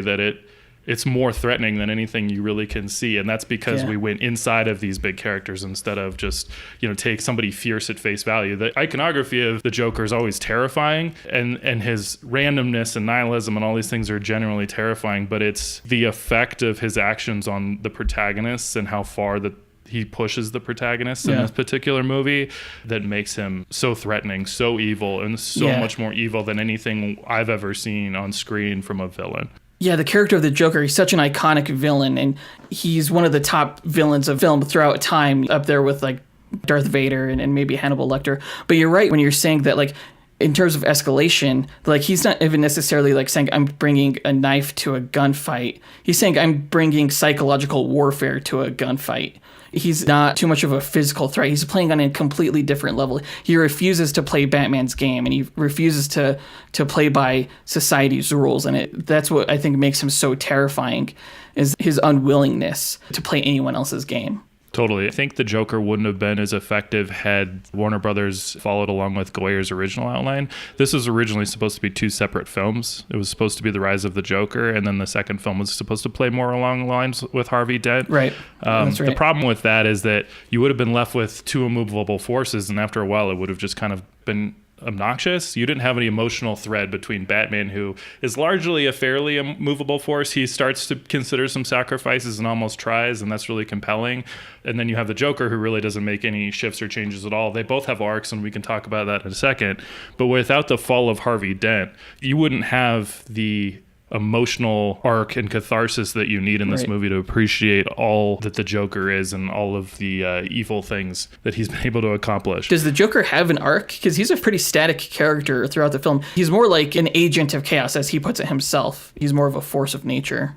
that it's more threatening than anything you really can see. And that's because we went inside of these big characters instead of just, take somebody fierce at face value. The iconography of the Joker is always terrifying, and his randomness and nihilism and all these things are generally terrifying, but it's the effect of his actions on the protagonists and how far he pushes the protagonist in this particular movie that makes him so threatening, so evil, and so much more evil than anything I've ever seen on screen from a villain. Yeah, the character of the Joker, he's such an iconic villain, and he's one of the top villains of film throughout time, up there with like Darth Vader and maybe Hannibal Lecter. But you're right when you're saying that, like, in terms of escalation, like, he's not even necessarily like saying I'm bringing a knife to a gunfight. He's saying I'm bringing psychological warfare to a gunfight. He's not too much of a physical threat. He's playing on a completely different level. He refuses to play Batman's game, and he refuses to play by society's rules. And that's what I think makes him so terrifying, is his unwillingness to play anyone else's game. Totally. I think the Joker wouldn't have been as effective had Warner Brothers followed along with Goyer's original outline. This was originally supposed to be two separate films. It was supposed to be The Rise of the Joker, and then the second film was supposed to play more along the lines with Harvey Dent. Right. That's right. The problem with that is that you would have been left with two immovable forces, and after a while it would have just kind of been obnoxious. You didn't have any emotional thread between Batman, who is largely a fairly immovable force. He starts to consider some sacrifices and almost tries, and that's really compelling. And then you have the Joker, who really doesn't make any shifts or changes at all. They both have arcs, and we can talk about that in a second. But without the fall of Harvey Dent, you wouldn't have the emotional arc and catharsis that you need in this movie to appreciate all that the Joker is and all of the evil things that he's been able to accomplish. Does the Joker have an arc? Because he's a pretty static character throughout the film. He's more like an agent of chaos, as he puts it himself. He's more of a force of nature.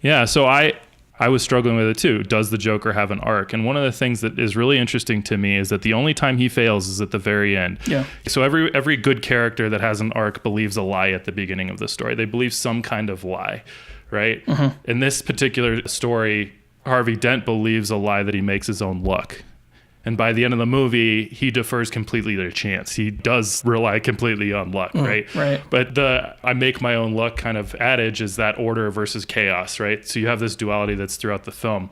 Yeah, so I was struggling with it too. Does the Joker have an arc? And one of the things that is really interesting to me is that the only time he fails is at the very end. Yeah. So every good character that has an arc believes a lie at the beginning of the story. They believe some kind of lie, right? Mm-hmm. In this particular story, Harvey Dent believes a lie that he makes his own luck. And by the end of the movie, he defers completely to chance. He does rely completely on luck, right? Right. But the I make my own luck kind of adage is that order versus chaos, right? So you have this duality that's throughout the film.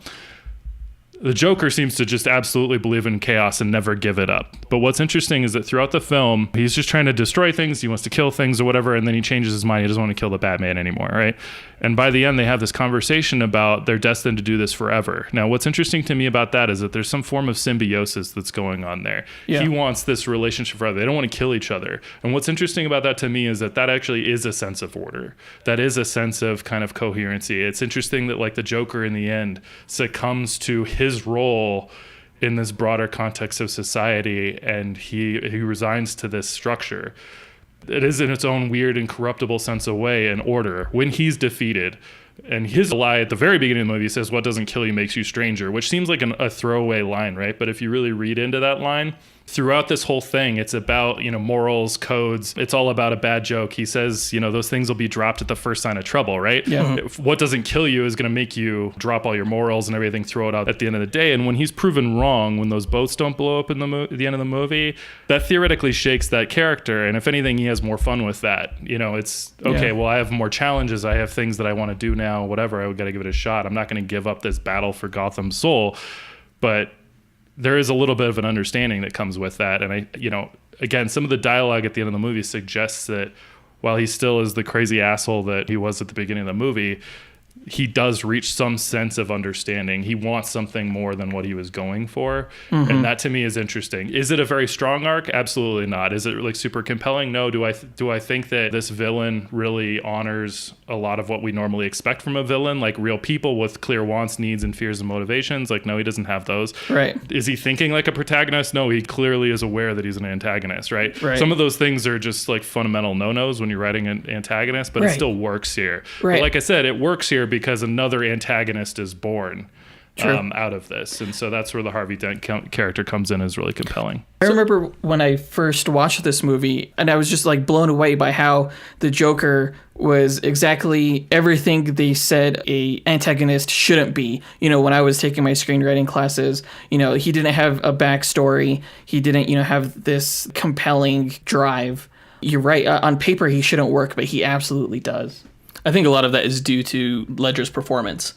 The Joker seems to just absolutely believe in chaos and never give it up. But what's interesting is that throughout the film, he's just trying to destroy things. He wants to kill things or whatever. And then he changes his mind. He doesn't want to kill the Batman anymore, right? And by the end, they have this conversation about they're destined to do this forever. Now, what's interesting to me about that is that there's some form of symbiosis that's going on there. Yeah. He wants this relationship forever. They don't want to kill each other. And what's interesting about that to me is that actually is a sense of order. That is a sense of kind of coherency. It's interesting that like the Joker in the end succumbs to his role in this broader context of society, and he resigns to this structure. It is in its own weird and corruptible sense of way an order when he's defeated. And his lie at the very beginning of the movie says, what doesn't kill you makes you stranger, which seems like a throwaway line, right? But if you really read into that line, throughout this whole thing, it's about, morals, codes. It's all about a bad joke. He says, those things will be dropped at the first sign of trouble, right? Yeah. What doesn't kill you is going to make you drop all your morals and everything, throw it out at the end of the day. And when he's proven wrong, when those boats don't blow up in at the end of the movie, that theoretically shakes that character. And if anything, he has more fun with that. It's, okay, well, I have more challenges. I have things that I want to do now, whatever. I got to give it a shot. I'm not going to give up this battle for Gotham's soul. But there is a little bit of an understanding that comes with that. And again, some of the dialogue at the end of the movie suggests that while he still is the crazy asshole that he was at the beginning of the movie, he does reach some sense of understanding. He wants something more than what he was going for. Mm-hmm. And that to me is interesting. Is it a very strong arc? Absolutely not. Is it like super compelling? No. Do I think that this villain really honors a lot of what we normally expect from a villain, like real people with clear wants, needs, and fears and motivations? Like, no, he doesn't have those. Right. Is he thinking like a protagonist? No, he clearly is aware that he's an antagonist, right? Some of those things are just like fundamental no-nos when you're writing an antagonist, but it still works here. Right. But like I said, it works here because another antagonist is born. out of this. And so that's where the Harvey Dent character comes in, is really compelling. I remember when I first watched this movie, and I was just like blown away by how the Joker was exactly everything they said a antagonist shouldn't be. You know, when I was taking my screenwriting classes, you know, he didn't have a backstory. He didn't, you know, have this compelling drive. You're right. On paper, he shouldn't work, but he absolutely does. I think a lot of that is due to Ledger's performance.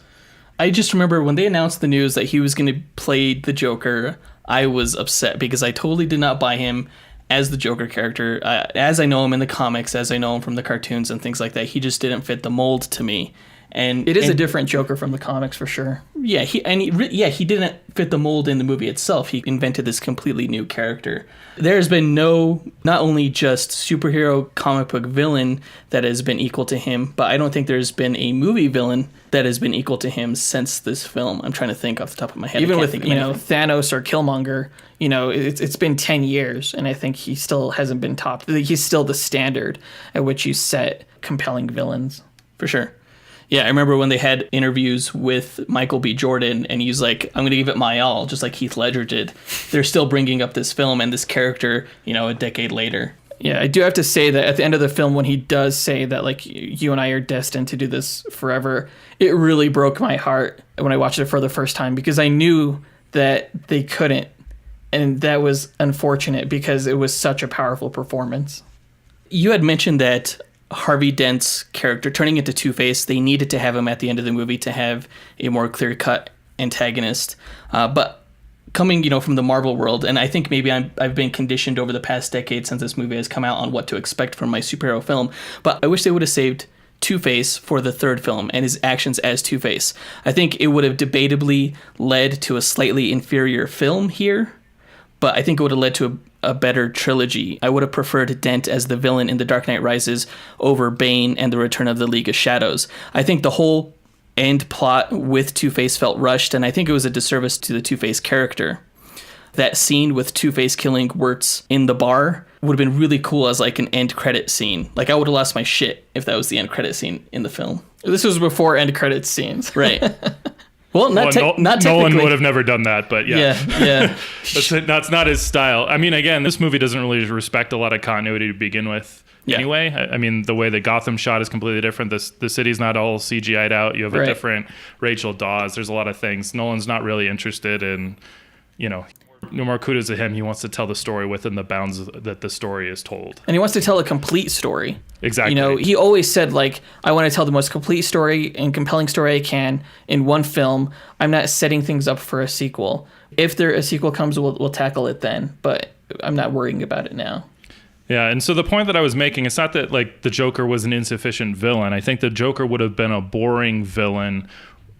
I just remember when they announced the news that he was going to play the Joker, I was upset because I totally did not buy him as the Joker character. As I know him in the comics, as I know him from the cartoons and things like that, he just didn't fit the mold to me. And it is a different Joker from the comics for sure. Yeah, he didn't fit the mold in the movie itself. He invented this completely new character. There's been not only just superhero comic book villain that has been equal to him, but I don't think there's been a movie villain that has been equal to him since this film. I'm trying to think off the top of my head. Even with, you know, Thanos or Killmonger, you know, it's been 10 years, and I think he still hasn't been topped. He's still the standard at which you set compelling villains. For sure. Yeah, I remember when they had interviews with Michael B. Jordan, and he's like, I'm going to give it my all, just like Heath Ledger did. They're still bringing up this film and this character, you know, a decade later. Yeah, I do have to say that at the end of the film, when he does say that, like, you and I are destined to do this forever, it really broke my heart when I watched it for the first time, because I knew that they couldn't. And that was unfortunate because it was such a powerful performance. You had mentioned that Harvey Dent's character turning into Two-Face, they needed to have him at the end of the movie to have a more clear-cut antagonist. But coming, you know, from the Marvel world, and I think maybe I've been conditioned over the past decade since this movie has come out on what to expect from my superhero film, but I wish they would have saved Two-Face for the third film and his actions as Two-Face. I think it would have debatably led to a slightly inferior film here, but I think it would have led to a better trilogy. I would have preferred Dent as the villain in The Dark Knight Rises over Bane and The Return of the League of Shadows. I think the whole end plot with Two-Face felt rushed, and I think it was a disservice to the Two-Face character. That scene with Two-Face killing Wirtz in the bar would have been really cool as like an end credit scene. Like, I would have lost my shit if that was the end credit scene in the film. This was before end credit scenes. Right. Well, not technically. Nolan would have never done that, but yeah. Yeah. That's not his style. I mean, again, this movie doesn't really respect a lot of continuity to begin with. Yeah. Anyway, I mean, the way that Gotham shot is completely different. The city's not all CGI'd out. You have a different Rachel Dawes. There's a lot of things. Nolan's not really interested in, you know, no more kudos to him. He wants to tell the story within the bounds that the story is told. And he wants to tell a complete story. Exactly. You know, he always said, like, I want to tell the most complete story and compelling story I can in one film. I'm not setting things up for a sequel. If a sequel comes, we'll tackle it then. But I'm not worrying about it now. Yeah, and so the point that I was making, it's not that, like, the Joker was an insufficient villain. I think the Joker would have been a boring villain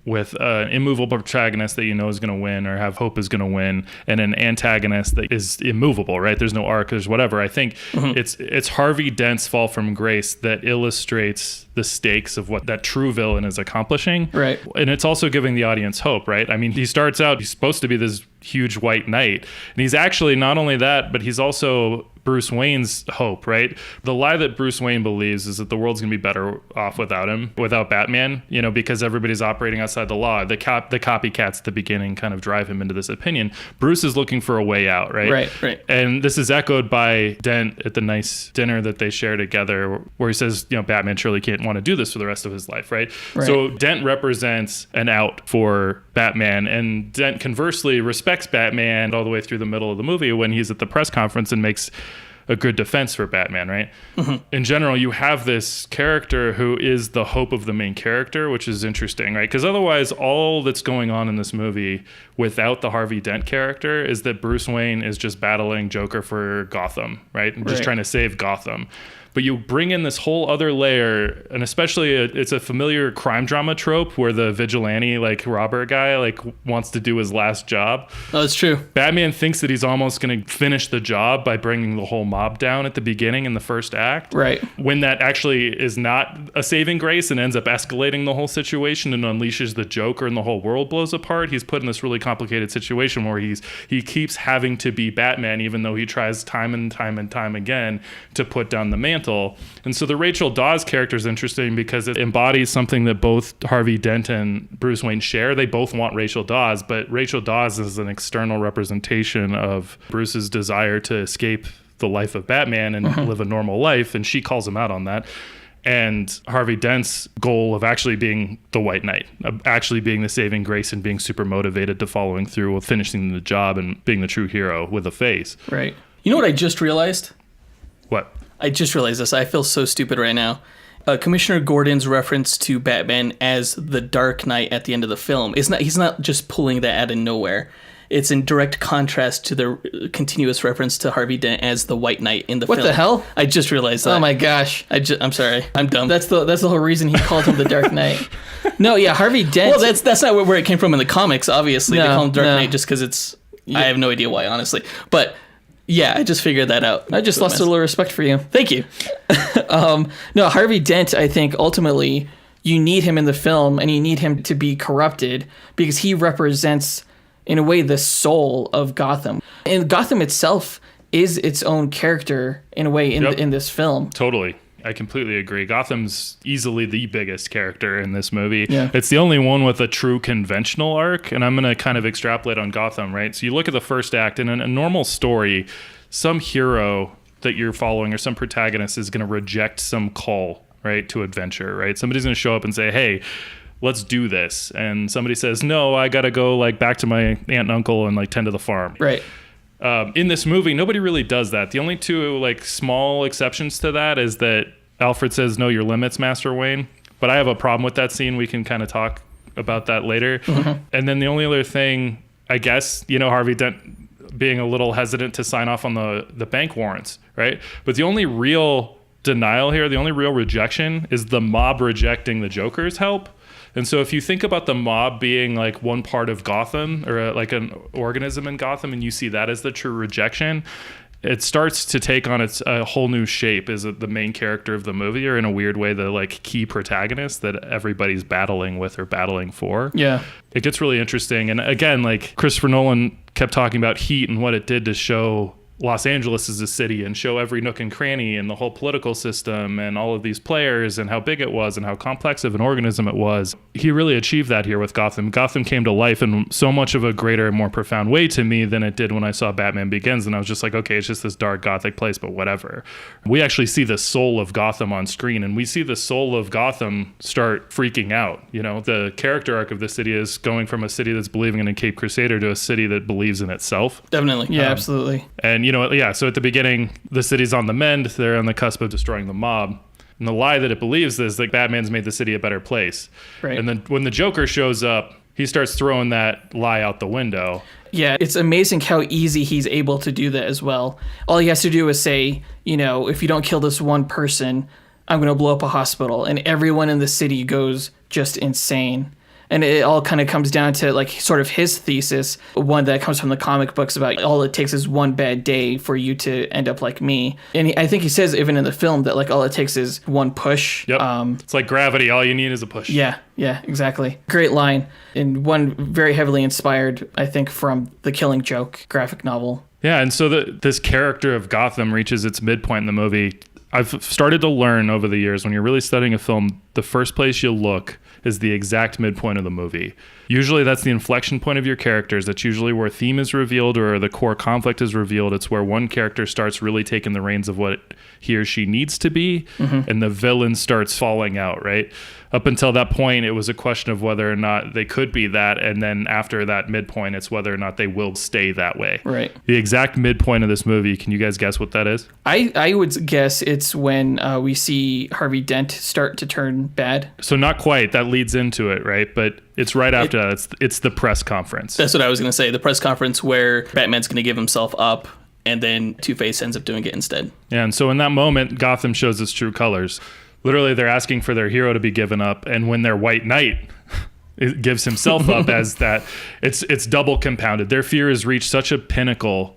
with an immovable protagonist that you know is going to win or have hope is going to win, and an antagonist that is immovable, right? There's no arc, there's whatever. I think it's Harvey Dent's fall from grace that illustrates the stakes of what that true villain is accomplishing. Right. And it's also giving the audience hope, right? I mean, he starts out, he's supposed to be this huge white knight, and he's actually not only that, but he's also Bruce Wayne's hope, right? The lie that Bruce Wayne believes is that the world's gonna be better off without him, without Batman, you know, because everybody's operating outside the law. The copycats at the beginning kind of drive him into this opinion. Bruce is looking for a way out, right? Right. And this is echoed by Dent at the nice dinner that they share together, where he says, you know, Batman surely can't want to do this for the rest of his life, right? So Dent represents an out for Batman, and Dent conversely respects Batman all the way through the middle of the movie when he's at the press conference and makes a good defense for Batman, right? In general, you have this character who is the hope of the main character, which is interesting, right? Because otherwise, all that's going on in this movie without the Harvey Dent character is that Bruce Wayne is just battling Joker for Gotham, right? And just trying to save Gotham. But you bring in this whole other layer, and especially it's a familiar crime drama trope where the vigilante, like, robber guy, like, wants to do his last job. Oh, that's true. Batman thinks that he's almost going to finish the job by bringing the whole mob down at the beginning in the first act. Right. When that actually is not a saving grace and ends up escalating the whole situation and unleashes the Joker and the whole world blows apart. He's put in this really complicated situation where he keeps having to be Batman, even though he tries time and time and time again to put down the mantle. mental. And so the Rachel Dawes character is interesting because it embodies something that both Harvey Dent and Bruce Wayne share. They both want Rachel Dawes, but Rachel Dawes is an external representation of Bruce's desire to escape the life of Batman and live a normal life, and she calls him out on that. And Harvey Dent's goal of actually being the White Knight, of actually being the saving grace and being super motivated to following through with finishing the job and being the true hero with a face. Right. You know what I just realized? What? I just realized this. I feel so stupid right now. Commissioner Gordon's reference to Batman as the Dark Knight at the end of the film is not. He's not just pulling that out of nowhere. It's in direct contrast to the continuous reference to Harvey Dent as the White Knight in the film. What the hell? I just realized that. Oh my gosh. I'm sorry. I'm dumb. That's the whole reason he called him the Dark Knight. No, yeah, Harvey Dent. Well, that's not where it came from in the comics, obviously. They No, call him Dark no. Knight just because it's... I have no idea why, honestly. But, yeah, I just figured that out. I just lost a little respect for you. Thank you. No, Harvey Dent, I think ultimately you need him in the film and you need him to be corrupted because he represents, in a way, the soul of Gotham. And Gotham itself is its own character, in a way, in this film. Totally. I completely agree. Gotham's easily the biggest character in this movie. Yeah. It's the only one with a true conventional arc, and I'm going to kind of extrapolate on Gotham, right? So you look at the first act, in a normal story, some hero that you're following or some protagonist is going to reject some call, right, to adventure, right? Somebody's going to show up and say, hey, let's do this. And somebody says, no, I got to go like back to my aunt and uncle and like tend to the farm. Right. In this movie, nobody really does that. The only two like small exceptions to that is that Alfred says, know your limits, Master Wayne. But I have a problem with that scene. We can kind of talk about that later. And then the only other thing, I guess, Harvey Dent being a little hesitant to sign off on the bank warrants, right? But the only real denial here, the only real rejection is the mob rejecting the Joker's help. And so if you think about the mob being like one part of Gotham or like an organism in Gotham, and you see that as the true rejection, it starts to take on a whole new shape as the main character of the movie, or in a weird way, the like key protagonist that everybody's battling with or battling for. Yeah. It gets really interesting. And again, like Christopher Nolan kept talking about Heat and what it did to show Los Angeles as a city and show every nook and cranny and the whole political system and all of these players and how big it was and how complex of an organism it was. He really achieved that here with Gotham. Gotham came to life in so much of a greater and more profound way to me than it did when I saw Batman Begins. And I was just like, okay, it's just this dark gothic place, but whatever. We actually see the soul of Gotham on screen, and we see the soul of Gotham start freaking out. The character arc of the city is going from a city that's believing in a Cape Crusader to a city that believes in itself. Definitely. Yeah, absolutely. And so at the beginning, the city's on the mend. They're on the cusp of destroying the mob. And the lie that it believes is that Batman's made the city a better place. Right. And then when the Joker shows up, he starts throwing that lie out the window. Yeah, it's amazing how easy he's able to do that as well. All he has to do is say, if you don't kill this one person, I'm going to blow up a hospital. And everyone in the city goes just insane. And it all kind of comes down to like sort of his thesis, one that comes from the comic books about all it takes is one bad day for you to end up like me. And I think he says even in the film that like all it takes is one push. Yep. It's like gravity. All you need is a push. Yeah, exactly. Great line. And one very heavily inspired, I think, from the Killing Joke graphic novel. Yeah, and so this character of Gotham reaches its midpoint in the movie. I've started to learn over the years, when you're really studying a film, the first place you look is the exact midpoint of the movie. Usually that's the inflection point of your characters. That's usually where theme is revealed or the core conflict is revealed. It's where one character starts really taking the reins of what he or she needs to be, and the villain starts falling out, right? Up until that point, it was a question of whether or not they could be that, and then after that midpoint, it's whether or not they will stay that way. Right. The exact midpoint of this movie, can you guys guess what that is? I would guess it's when we see Harvey Dent start to turn bad. So not quite. That leads into it, right? But it's right after that. It's the press conference. That's what I was going to say. The press conference where Batman's going to give himself up, and then Two-Face ends up doing it instead. Yeah, and so in that moment, Gotham shows its true colors. Literally, they're asking for their hero to be given up, and when their White Knight gives himself up as that, it's double compounded. Their fear has reached such a pinnacle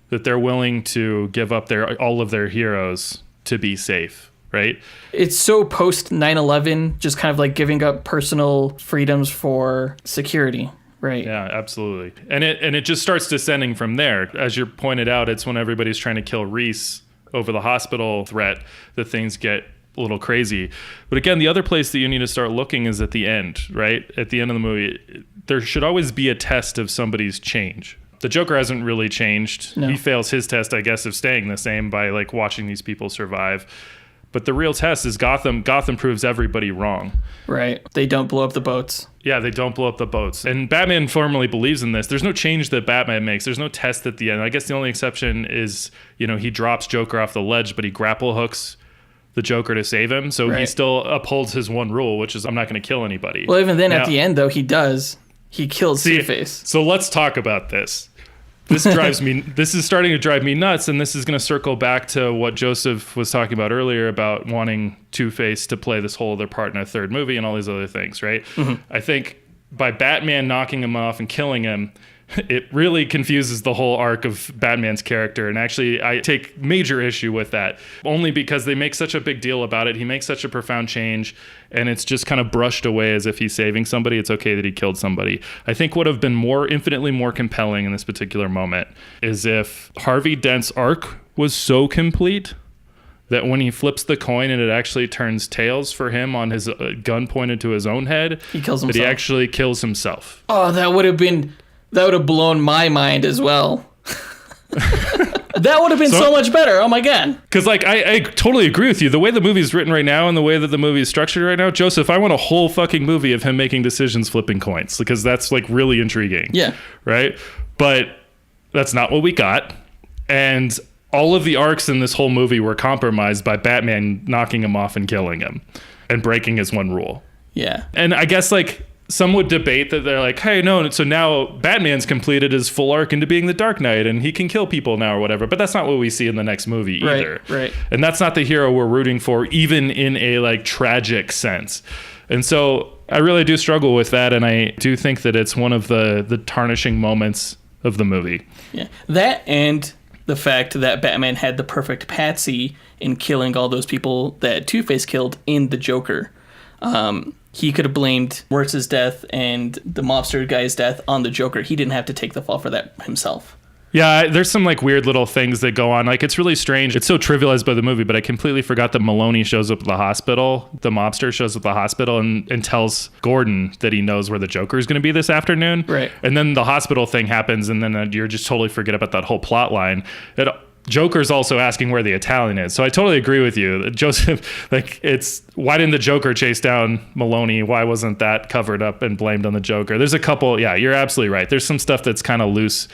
that they're willing to give up all of their heroes to be safe, right? It's so post 9/11, just kind of like giving up personal freedoms for security. Right. Yeah, absolutely. And it just starts descending from there. As you pointed out, it's when everybody's trying to kill Reese over the hospital threat that things get a little crazy. But again, the other place that you need to start looking is at the end, right? At the end of the movie, there should always be a test of somebody's change. The Joker hasn't really changed. No. He fails his test, I guess, of staying the same by like watching these people survive. But the real test is Gotham. Gotham proves everybody wrong. Right. They don't blow up the boats. Yeah, they don't blow up the boats. And Batman firmly believes in this. There's no change that Batman makes. There's no test at the end. I guess the only exception is, he drops Joker off the ledge, but he grapple hooks the Joker to save him. So he still upholds his one rule, which is I'm not going to kill anybody. Well, even then, at the end, though, he does. He kills Two-Face. So let's talk about this. This is starting to drive me nuts, and this is going to circle back to what Joseph was talking about earlier about wanting Two-Face to play this whole other part in a third movie and all these other things, right? Mm-hmm. I think by Batman knocking him off and killing him, it really confuses the whole arc of Batman's character. And actually, I take major issue with that, only because they make such a big deal about it. He makes such a profound change, and it's just kind of brushed away as if he's saving somebody. It's okay that he killed somebody. I think what would have been infinitely more compelling in this particular moment is if Harvey Dent's arc was so complete that when he flips the coin and it actually turns tails for him on his gun pointed to his own head, he kills himself. But he actually kills himself. Oh, that would have blown my mind as well. That would have been so much better. Oh my God. Because I totally agree with you. The way the movie's written right now and the way that the movie is structured right now, Joseph, I want a whole fucking movie of him making decisions flipping coins, because that's really intriguing. Yeah. Right? But that's not what we got. And all of the arcs in this whole movie were compromised by Batman knocking him off and killing him and breaking his one rule. Yeah. And I guess some would debate that they're like, hey, no, so now Batman's completed his full arc into being the Dark Knight and he can kill people now or whatever. But that's not what we see in the next movie either. Right. And that's not the hero we're rooting for, even in a tragic sense. And so I really do struggle with that. And I do think that it's one of the tarnishing moments of the movie. Yeah. That and the fact that Batman had the perfect patsy in killing all those people that Two-Face killed in the Joker. He could have blamed Wirtz's death and the mobster guy's death on the Joker. He didn't have to take the fall for that himself. Yeah, there's some weird little things that go on. It's really strange. It's so trivialized by the movie, but I completely forgot that Maloney shows up at the hospital. The mobster shows up at the hospital and tells Gordon that he knows where the Joker is going to be this afternoon. Right. And then the hospital thing happens, and then you're just totally forget about that whole plot line. Joker's also asking where the Italian is. So I totally agree with you. Joseph, why didn't the Joker chase down Maloney? Why wasn't that covered up and blamed on the Joker? There's a couple, yeah, you're absolutely right. There's some stuff that's kind of loose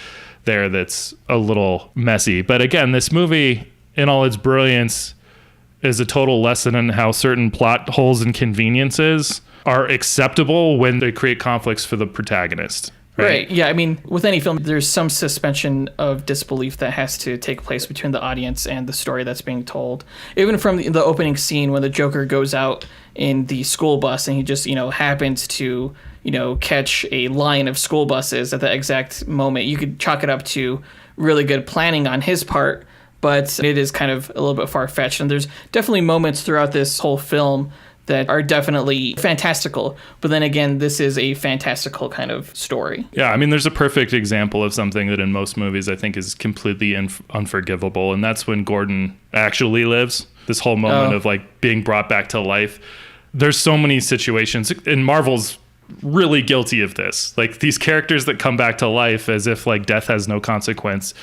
there that's a little messy. But again, this movie, in all its brilliance, is a total lesson in how certain plot holes and conveniences are acceptable when they create conflicts for the protagonist. Right. Yeah. I mean, with any film, there's some suspension of disbelief that has to take place between the audience and the story that's being told. Even from the opening scene when the Joker goes out in the school bus and he just, happens to, catch a line of school buses at that exact moment. You could chalk it up to really good planning on his part, but it is kind of a little bit far-fetched. And there's definitely moments throughout this whole film that are definitely fantastical. But then again, this is a fantastical kind of story. Yeah, I mean, there's a perfect example of something that in most movies I think is completely unforgivable, and that's when Gordon actually lives. This whole moment of being brought back to life. There's so many situations, and Marvel's really guilty of this. These characters that come back to life as if death has no consequence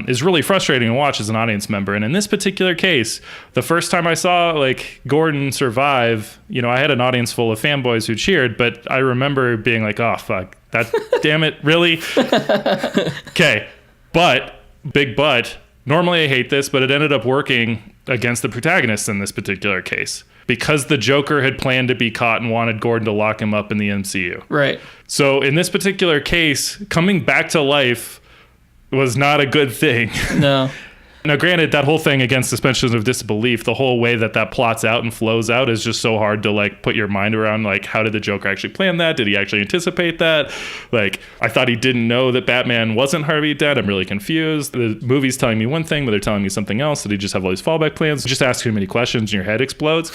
is really frustrating to watch as an audience member. And in this particular case, the first time I saw Gordon survive, I had an audience full of fanboys who cheered, but I remember being oh fuck, that damn it, really? Okay, big but, normally I hate this, but it ended up working against the protagonist in this particular case, because the Joker had planned to be caught and wanted Gordon to lock him up in the MCU. Right. So in this particular case, coming back to life was not a good thing. No. Now, granted, that whole thing against suspension of disbelief, the whole way that plots out and flows out is just so hard to put your mind around. How did the Joker actually plan that? Did he actually anticipate that? I thought he didn't know that Batman wasn't Harvey Dent. I'm really confused. The movie's telling me one thing, but they're telling me something else. Did he just have all these fallback plans? Just ask too many questions and your head explodes.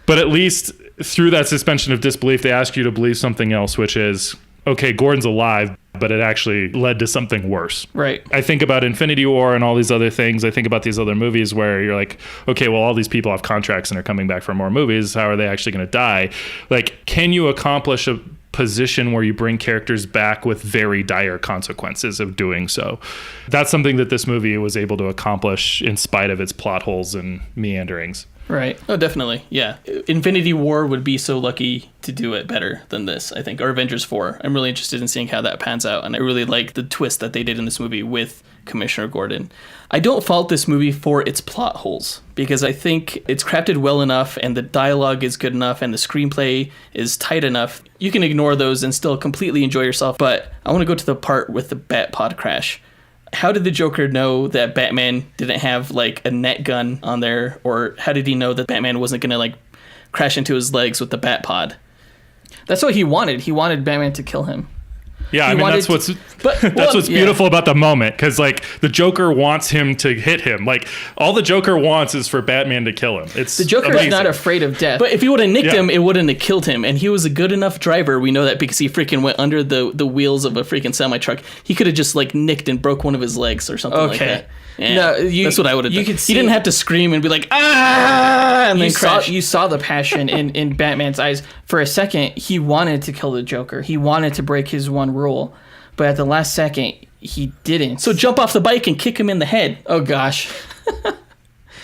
But at least through that suspension of disbelief, they ask you to believe something else, which is, okay, Gordon's alive, but it actually led to something worse. Right. I think about Infinity War and all these other things. I think about these other movies where you're like, okay, well, all these people have contracts and are coming back for more movies. How are they actually going to die? Like, can you accomplish a position where you bring characters back with very dire consequences of doing so? That's something that this movie was able to accomplish in spite of its plot holes and meanderings. Right. Oh, definitely. Yeah. Infinity War would be so lucky to do it better than this, I think. Or Avengers 4. I'm really interested in seeing how that pans out. And I really like the twist that they did in this movie with Commissioner Gordon. I don't fault this movie for its plot holes, because I think it's crafted well enough and the dialogue is good enough and the screenplay is tight enough. You can ignore those and still completely enjoy yourself. But I want to go to the part with the bat pod crash. How did the Joker know that Batman didn't have like a net gun on there? Or how did he know that Batman wasn't going to like crash into his legs with the bat pod? That's what he wanted. He wanted Batman to kill him. Yeah, I mean, that's what's beautiful about the moment, because like the Joker wants him to hit him. Like all the Joker wants is for Batman to kill him. It's the Joker amazing. is not afraid of death. But if he would have nicked him, it wouldn't have killed him. And he was a good enough driver. We know that because he freaking went under the wheels of a freaking semi truck. He could have just like nicked and broke one of his legs or something like that. Yeah, no, that's what I would have done. He didn't have to scream and be like, ah, and then crash. You saw the passion in Batman's eyes. For a second, he wanted to kill the Joker. He wanted to break his one rule. But at the last second, he didn't. So jump off the bike and kick him in the head. Oh, gosh.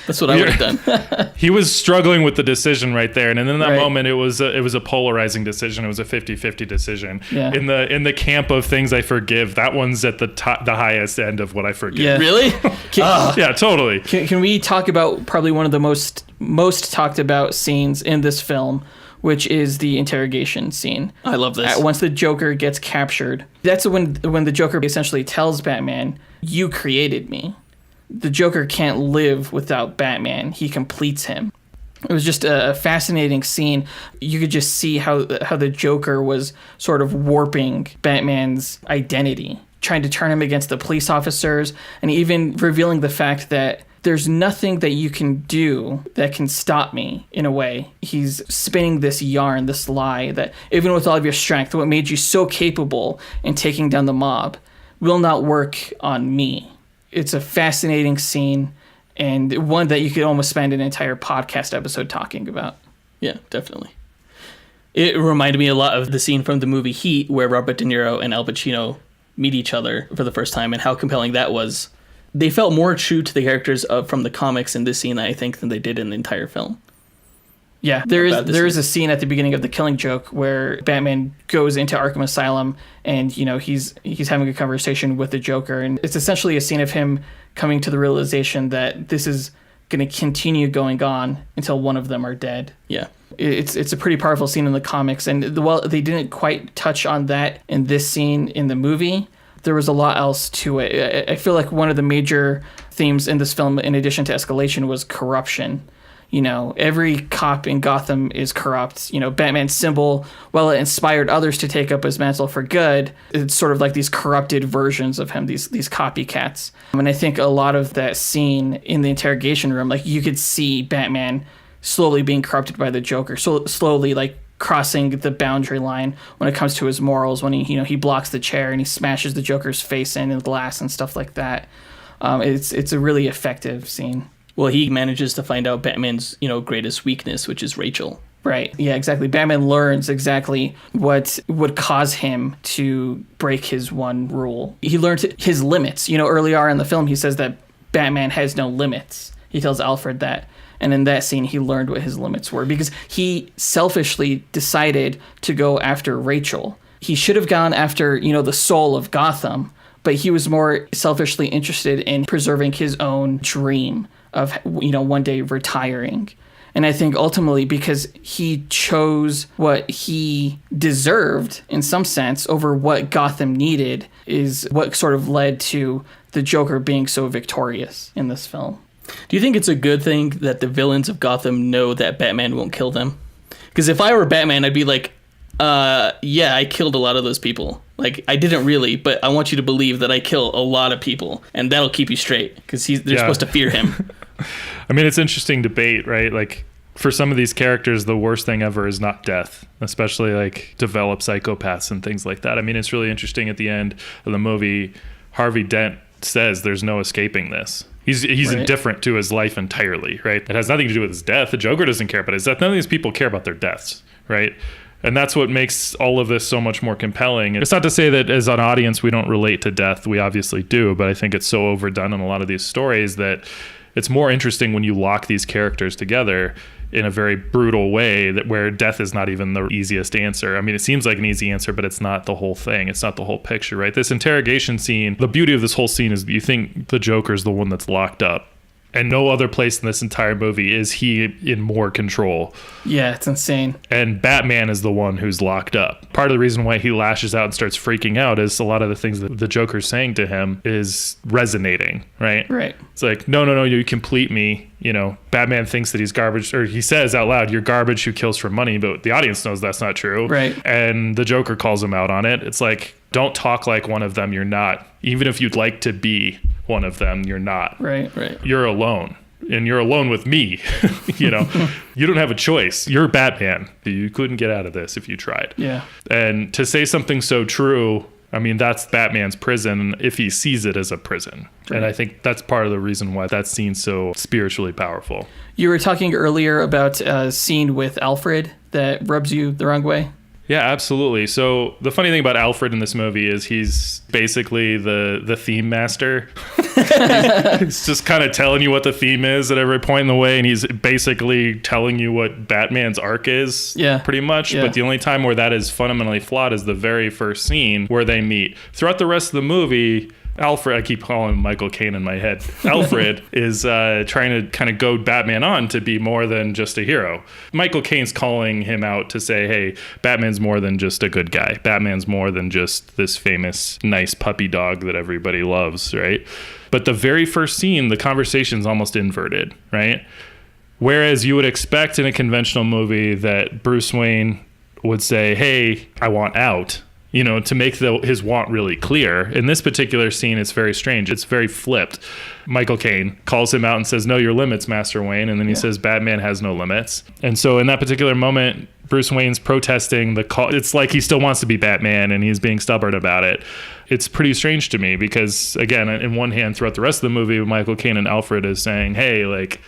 That's what I would have done. He was struggling with the decision right there. And in that moment, it was a polarizing decision. It was a 50-50 decision. Yeah. In the camp of things I forgive, that one's at the highest end of what I forgive. Yeah. Really? Yeah, totally. Can we talk about probably one of the most talked about scenes in this film, which is the interrogation scene? I love this. Once the Joker gets captured, that's when the Joker essentially tells Batman, "You created me." The Joker can't live without Batman. He completes him. It was just a fascinating scene. You could just see how the Joker was sort of warping Batman's identity, trying to turn him against the police officers, and even revealing the fact that there's nothing that you can do that can stop me, in a way. He's spinning this yarn, this lie, that even with all of your strength, what made you so capable in taking down the mob will not work on me. It's a fascinating scene, and one that you could almost spend an entire podcast episode talking about. Yeah, definitely. It reminded me a lot of the scene from the movie Heat, where Robert De Niro and Al Pacino meet each other for the first time, and how compelling that was. They felt more true to the characters from the comics in this scene, I think, than they did in the entire film. Yeah, there is a scene at the beginning of The Killing Joke where Batman goes into Arkham Asylum, and he's having a conversation with the Joker, and it's essentially a scene of him coming to the realization that this is going to continue going on until one of them are dead. Yeah, it's a pretty powerful scene in the comics, and they didn't quite touch on that in this scene in the movie. There was a lot else to it. I feel like one of the major themes in this film, in addition to escalation, was corruption. Every cop in Gotham is corrupt. Batman's symbol, while it inspired others to take up his mantle for good, it's sort of like these corrupted versions of him, these copycats. And I think a lot of that scene in the interrogation room, like you could see Batman slowly being corrupted by the Joker, so slowly like crossing the boundary line when it comes to his morals, when he blocks the chair and he smashes the Joker's face in glass and stuff like that. It's a really effective scene. Well, he manages to find out Batman's, greatest weakness, which is Rachel. Right. Yeah, exactly. Batman learns exactly what would cause him to break his one rule. He learned his limits. Early on in the film, he says that Batman has no limits. He tells Alfred that. And in that scene, he learned what his limits were because he selfishly decided to go after Rachel. He should have gone after, the soul of Gotham, but he was more selfishly interested in preserving his own dream of, one day retiring. And I think ultimately because he chose what he deserved in some sense over what Gotham needed is what sort of led to the Joker being so victorious in this film. Do you think it's a good thing that the villains of Gotham know that Batman won't kill them? Because if I were Batman, I'd be like, yeah, I killed a lot of those people. Like, I didn't really, but I want you to believe that I kill a lot of people, and that'll keep you straight, because they're supposed to fear him. I mean, it's interesting debate, right? Like, for some of these characters, the worst thing ever is not death, especially like developed psychopaths and things like that. I mean, it's really interesting at the end of the movie, Harvey Dent says there's no escaping this. He's Right. indifferent to his life entirely, right? It has nothing to do with his death. The Joker doesn't care about his death. None of these people care about their deaths, right? And that's what makes all of this so much more compelling. It's not to say that as an audience we don't relate to death. We obviously do, but I think it's so overdone in a lot of these stories that it's more interesting when you lock these characters together in a very brutal way, that where death is not even the easiest answer. I mean, it seems like an easy answer, but it's not the whole thing. It's not the whole picture, right? This interrogation scene, the beauty of this whole scene is that you think the Joker's the one that's locked up. And no other place in this entire movie is he in more control. Yeah, it's insane. And Batman is the one who's locked up. Part of the reason why he lashes out and starts freaking out is a lot of the things that the Joker's saying to him is resonating, right? Right. It's like, no, you complete me. You know, Batman thinks that he's garbage, or he says out loud, you're garbage who kills for money, but the audience knows that's not true. Right. And the Joker calls him out on it. It's like, don't talk like one of them, you're not. Even if you'd like to be one of them, you're not. Right. You're alone. And you're alone with me. You know, you don't have a choice. You're Batman. You couldn't get out of this if you tried. Yeah. And to say something so true, I mean, that's Batman's prison if he sees it as a prison. Right. And I think that's part of the reason why that scene's so spiritually powerful. You were talking earlier about a scene with Alfred that rubs you the wrong way. Yeah, absolutely. So the funny thing about Alfred in this movie is he's basically the theme master. He's just kind of telling you what the theme is at every point in the way, and he's basically telling you what Batman's arc is, Yeah. pretty much. Yeah. But the only time where that is fundamentally flawed is the very first scene where they meet. Throughout the rest of the movie, Alfred, I keep calling him Michael Caine in my head. Alfred is trying to kind of goad Batman on to be more than just a hero. Michael Caine's calling him out to say, hey, Batman's more than just a good guy. Batman's more than just this famous, nice puppy dog that everybody loves, right? But the very first scene, the conversation's almost inverted, right? Whereas you would expect in a conventional movie that Bruce Wayne would say, hey, I want out. You know, to make his want really clear. In this particular scene, it's very strange. It's very flipped. Michael Caine calls him out and says, know your limits, Master Wayne. And then he says, Batman has no limits. And so in that particular moment, Bruce Wayne's protesting the call. It's like he still wants to be Batman and he's being stubborn about it. It's pretty strange to me because, again, in one hand, throughout the rest of the movie, Michael Caine and Alfred is saying, hey, like,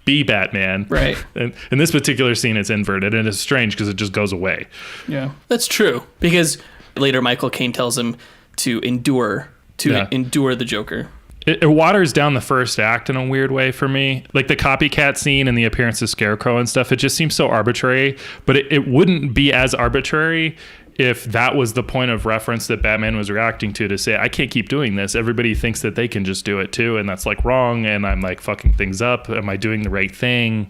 be Batman. Right. And in this particular scene, it's inverted, and it's strange because it just goes away. Yeah. That's true, because later Michael Caine tells him to endure the Joker. It waters down the first act in a weird way for me. Like the copycat scene and the appearance of Scarecrow and stuff, it just seems so arbitrary, but it wouldn't be as arbitrary if that was the point of reference that Batman was reacting to say, I can't keep doing this. Everybody thinks that they can just do it too, and that's like wrong, and I'm like fucking things up. Am I doing the right thing?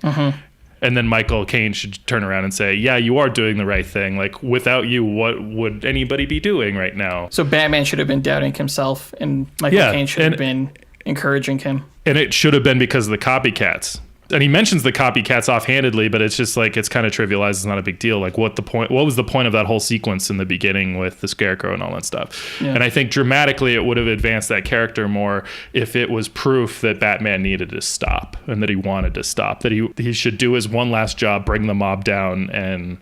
And then Michael Caine should turn around and say, yeah, you are doing the right thing. Like, without you, what would anybody be doing right now? So Batman should have been doubting himself, and Michael Caine should have been encouraging him. And it should have been because of the copycats. And he mentions the copycats offhandedly, but it's just like, it's kind of trivialized. It's not a big deal. Like, what was the point of that whole sequence in the beginning with the Scarecrow and all that stuff? Yeah. And I think dramatically it would have advanced that character more if it was proof that Batman needed to stop and that he wanted to stop, that he should do his one last job, bring the mob down and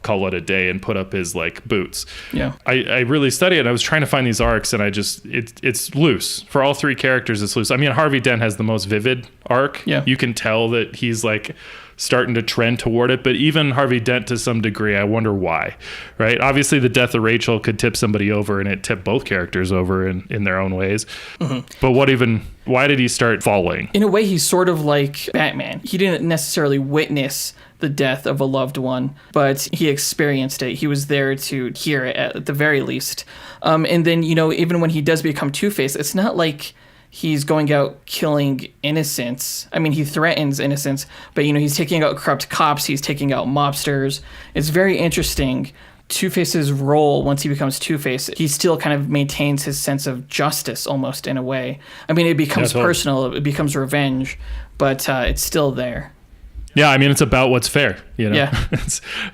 call it a day and put up his like boots. Yeah. I really studied it. I was trying to find these arcs and it's loose. For all three characters, it's loose. I mean, Harvey Dent has the most vivid arc. Yeah. You can tell that he's like starting to trend toward it, but even Harvey Dent to some degree, I wonder why, right? Obviously the death of Rachel could tip somebody over, and it tipped both characters over in their own ways. But why did he start falling? In a way, he's sort of like Batman. He didn't necessarily witness the death of a loved one, but he experienced it. He was there to hear it at the very least. And then, even when he does become Two-Face, it's not like he's going out killing innocents. I mean, he threatens innocents, but, he's taking out corrupt cops. He's taking out mobsters. It's very interesting. Two-Face's role, once he becomes Two-Face, he still kind of maintains his sense of justice almost in a way. I mean, it becomes personal. It becomes revenge, but it's still there. Yeah, I mean, it's about what's fair, Yeah.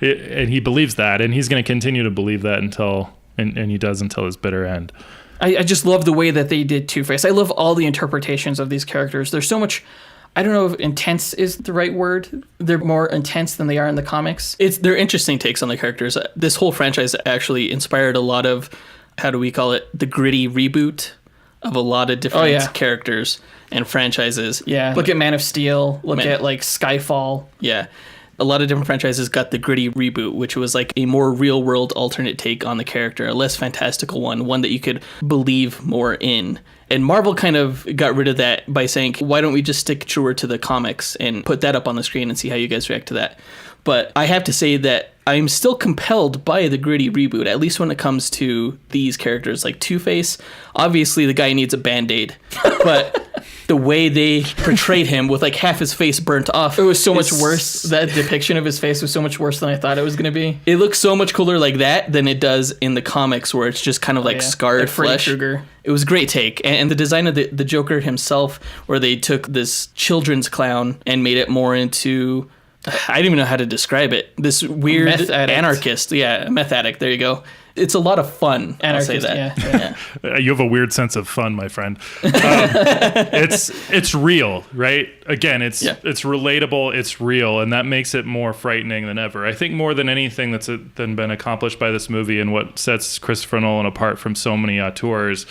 And he believes that, and he's going to continue to believe that until he does until his bitter end. I just love the way that they did Two-Face. I love all the interpretations of these characters. There's so much I don't know if intense is the right word. They're more intense than they are in the comics. They're interesting takes on the characters. This whole franchise actually inspired a lot of, how do we call it, the gritty reboot of a lot of different characters and franchises. Yeah. Look at Man of Steel. Look at like Skyfall. Yeah. A lot of different franchises got the gritty reboot, which was like a more real world alternate take on the character, a less fantastical one that you could believe more in. And Marvel kind of got rid of that by saying, why don't we just stick truer to the comics and put that up on the screen and see how you guys react to that? But I have to say that I'm still compelled by the gritty reboot, at least when it comes to these characters like Two-Face. Obviously, the guy needs a Band-Aid, but the way they portrayed him with like half his face burnt off. It was so much worse. That depiction of his face was so much worse than I thought it was going to be. It looks so much cooler like that than it does in the comics, where it's just kind of like scarred like flesh. Krueger. It was a great take. And the design of the Joker himself, where they took this children's clown and made it more into, I don't even know how to describe it, this weird anarchist. Yeah, meth addict. There you go. It's a lot of fun. Anarchist, I'll say that. Yeah. You have a weird sense of fun, my friend. It's real, right? Again, it's relatable, it's real, and that makes it more frightening than ever. I think more than anything that's been accomplished by this movie, and what sets Christopher Nolan apart from so many auteurs,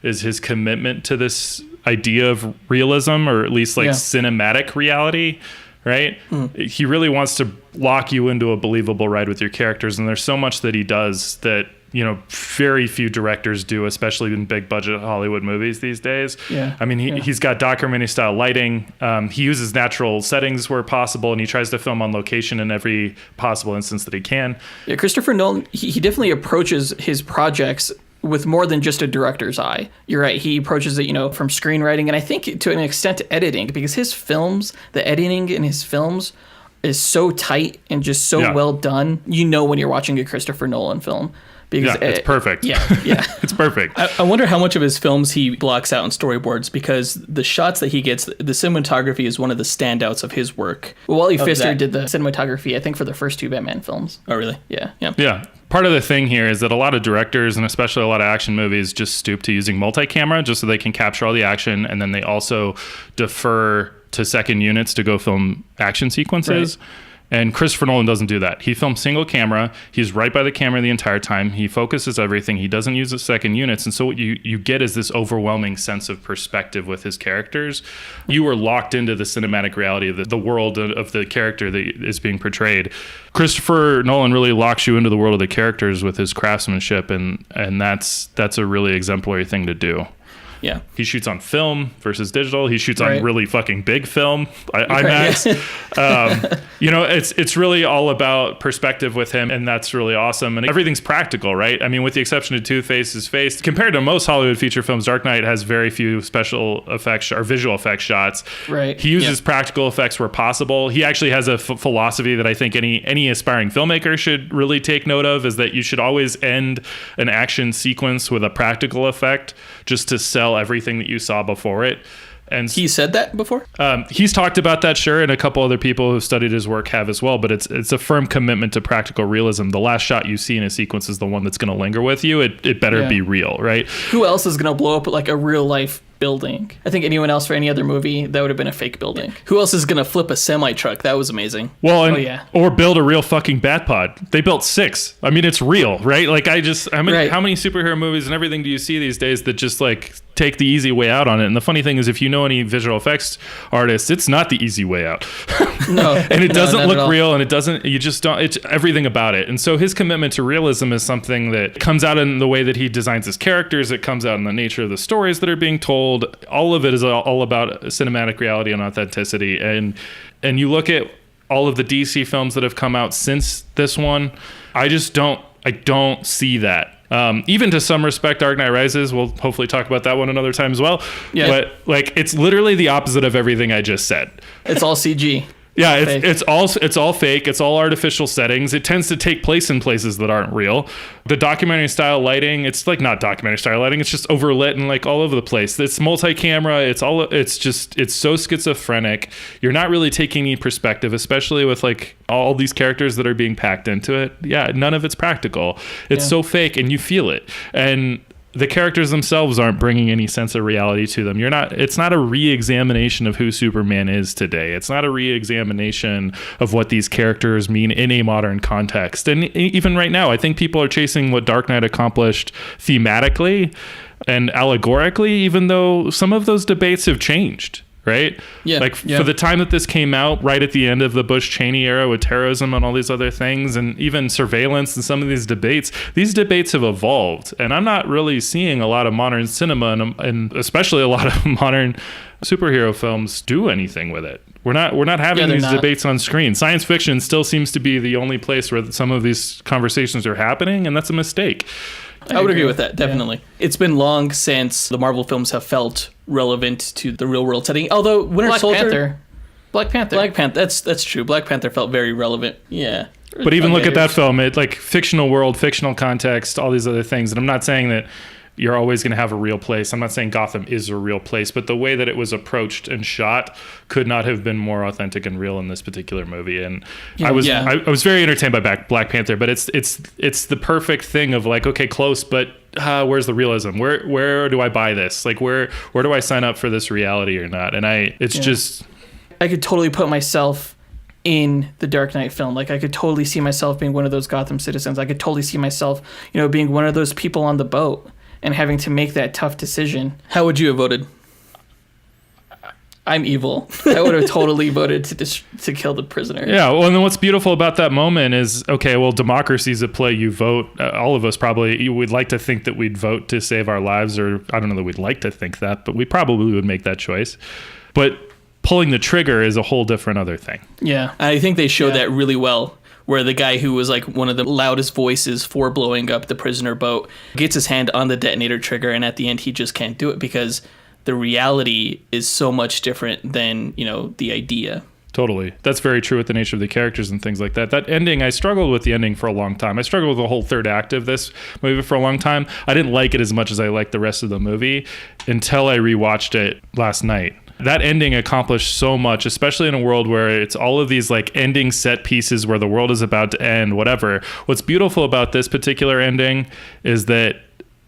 is his commitment to this idea of realism, or at least like cinematic reality. Right? He really wants to lock you into a believable ride with your characters, and there's so much that he does that, you know, very few directors do, especially in big budget Hollywood movies these days. Yeah. I mean, he's got documentary style lighting. He uses natural settings where possible, and he tries to film on location in every possible instance that he can. Yeah, Christopher Nolan, he definitely approaches his projects with more than just a director's eye. You're right. He approaches it, you know, from screenwriting, and I think to an extent editing, because his films, the editing in his films is so tight and just so well done. You know when you're watching a Christopher Nolan film. Because it's perfect. Yeah. It's perfect. I wonder how much of his films he blocks out in storyboards, because the shots that he gets, the cinematography is one of the standouts of his work. Wally Pfister did the cinematography, I think, for the first two Batman films. Oh, really? Yeah. Yeah. Part of the thing here is that a lot of directors, and especially a lot of action movies, just stoop to using multi-camera just so they can capture all the action, and then they also defer to second units to go film action sequences. Right. And Christopher Nolan doesn't do that. He films single camera. He's right by the camera the entire time. He focuses everything. He doesn't use the second units. And so what you get is this overwhelming sense of perspective with his characters. You are locked into the cinematic reality of the world of the character that is being portrayed. Christopher Nolan really locks you into the world of the characters with his craftsmanship, and that's a really exemplary thing to do. Yeah. He shoots on film versus digital. He shoots on really fucking big film, IMAX. You know, it's really all about perspective with him, and that's really awesome. And everything's practical, right? I mean, with the exception of Two-Face's face, compared to most Hollywood feature films, Dark Knight has very few special effects or visual effects shots. Right. He uses practical effects where possible. He actually has a philosophy that I think any aspiring filmmaker should really take note of, is that you should always end an action sequence with a practical effect, just to sell everything that you saw before it. And he said that before? He's talked about that, sure, and a couple other people who studied his work have as well, but it's a firm commitment to practical realism. The last shot you see in a sequence is the one that's going to linger with you. It better be real, right? Who else is going to blow up like a real life building? I think anyone else for any other movie, that would have been a fake building. Who else is going to flip a semi-truck? That was amazing. Well, or build a real fucking Batpod. They built 6. I mean, it's real, right? Like, how many superhero movies and everything do you see these days that just like take the easy way out on it? And the funny thing is, if you know any visual effects artists, it's not the easy way out. No. And it doesn't look real, and it's everything about it. And so his commitment to realism is something that comes out in the way that he designs his characters. It comes out in the nature of the stories that are being told. All of it is all about cinematic reality and authenticity. And you look at all of the DC films that have come out since this one, I don't see that. Even to some respect, Dark Knight Rises, we'll hopefully talk about that one another time as well. Yeah. But like, it's literally the opposite of everything I just said. It's all CG. Yeah, it's all fake. It's all artificial settings. It tends to take place in places that aren't real. The documentary style lighting, it's like not documentary style lighting. It's just overlit and like all over the place. It's multi-camera. It's so schizophrenic. You're not really taking any perspective, especially with like all these characters that are being packed into it. Yeah, none of it's practical. It's so fake, and you feel it. And the characters themselves aren't bringing any sense of reality to them. It's not a re-examination of who Superman is today. It's not a re-examination of what these characters mean in a modern context. And even right now, I think people are chasing what Dark Knight accomplished thematically and allegorically, even though some of those debates have changed. Right? Yeah. For the time that this came out, right at the end of the Bush-Cheney era with terrorism and all these other things, and even surveillance and some of these debates have evolved. And I'm not really seeing a lot of modern cinema and especially a lot of modern superhero films do anything with it. We're not having these debates on screen. Science fiction still seems to be the only place where some of these conversations are happening, and that's a mistake. I would agree with that, definitely. Yeah. It's been long since the Marvel films have felt relevant to the real world setting. Although Black Panther. Black Panther, that's true. Black Panther felt very relevant. Yeah. But even look at that film, it like fictional world, fictional context, all these other things. And I'm not saying that you're always going to have a real place. I'm not saying Gotham is a real place, but the way that it was approached and shot could not have been more authentic and real in this particular movie. And I was very entertained by Black Panther, but it's the perfect thing of like, okay, close, but where's the realism? Where do I buy this? Like where do I sign up for this reality or not? And just I could totally put myself in the Dark Knight film. Like I could totally see myself being one of those Gotham citizens. I could totally see myself, being one of those people on the boat and having to make that tough decision. How would you have voted? I'm evil. I would have totally voted to kill the prisoner. Yeah, well, and then what's beautiful about that moment is, okay, well, democracy's at play. You vote. All of us probably, we'd like to think that we'd vote to save our lives, or I don't know that we'd like to think that, but we probably would make that choice. But pulling the trigger is a whole different other thing. Yeah, I think they showed that really well, where the guy who was like one of the loudest voices for blowing up the prisoner boat gets his hand on the detonator trigger, and at the end he just can't do it because the reality is so much different than, the idea. Totally. That's very true with the nature of the characters and things like that. That ending, I struggled with the ending for a long time. I struggled with the whole third act of this movie for a long time. I didn't like it as much as I liked the rest of the movie until I rewatched it last night. That ending accomplished so much, especially in a world where it's all of these like ending set pieces where the world is about to end, whatever. What's beautiful about this particular ending is that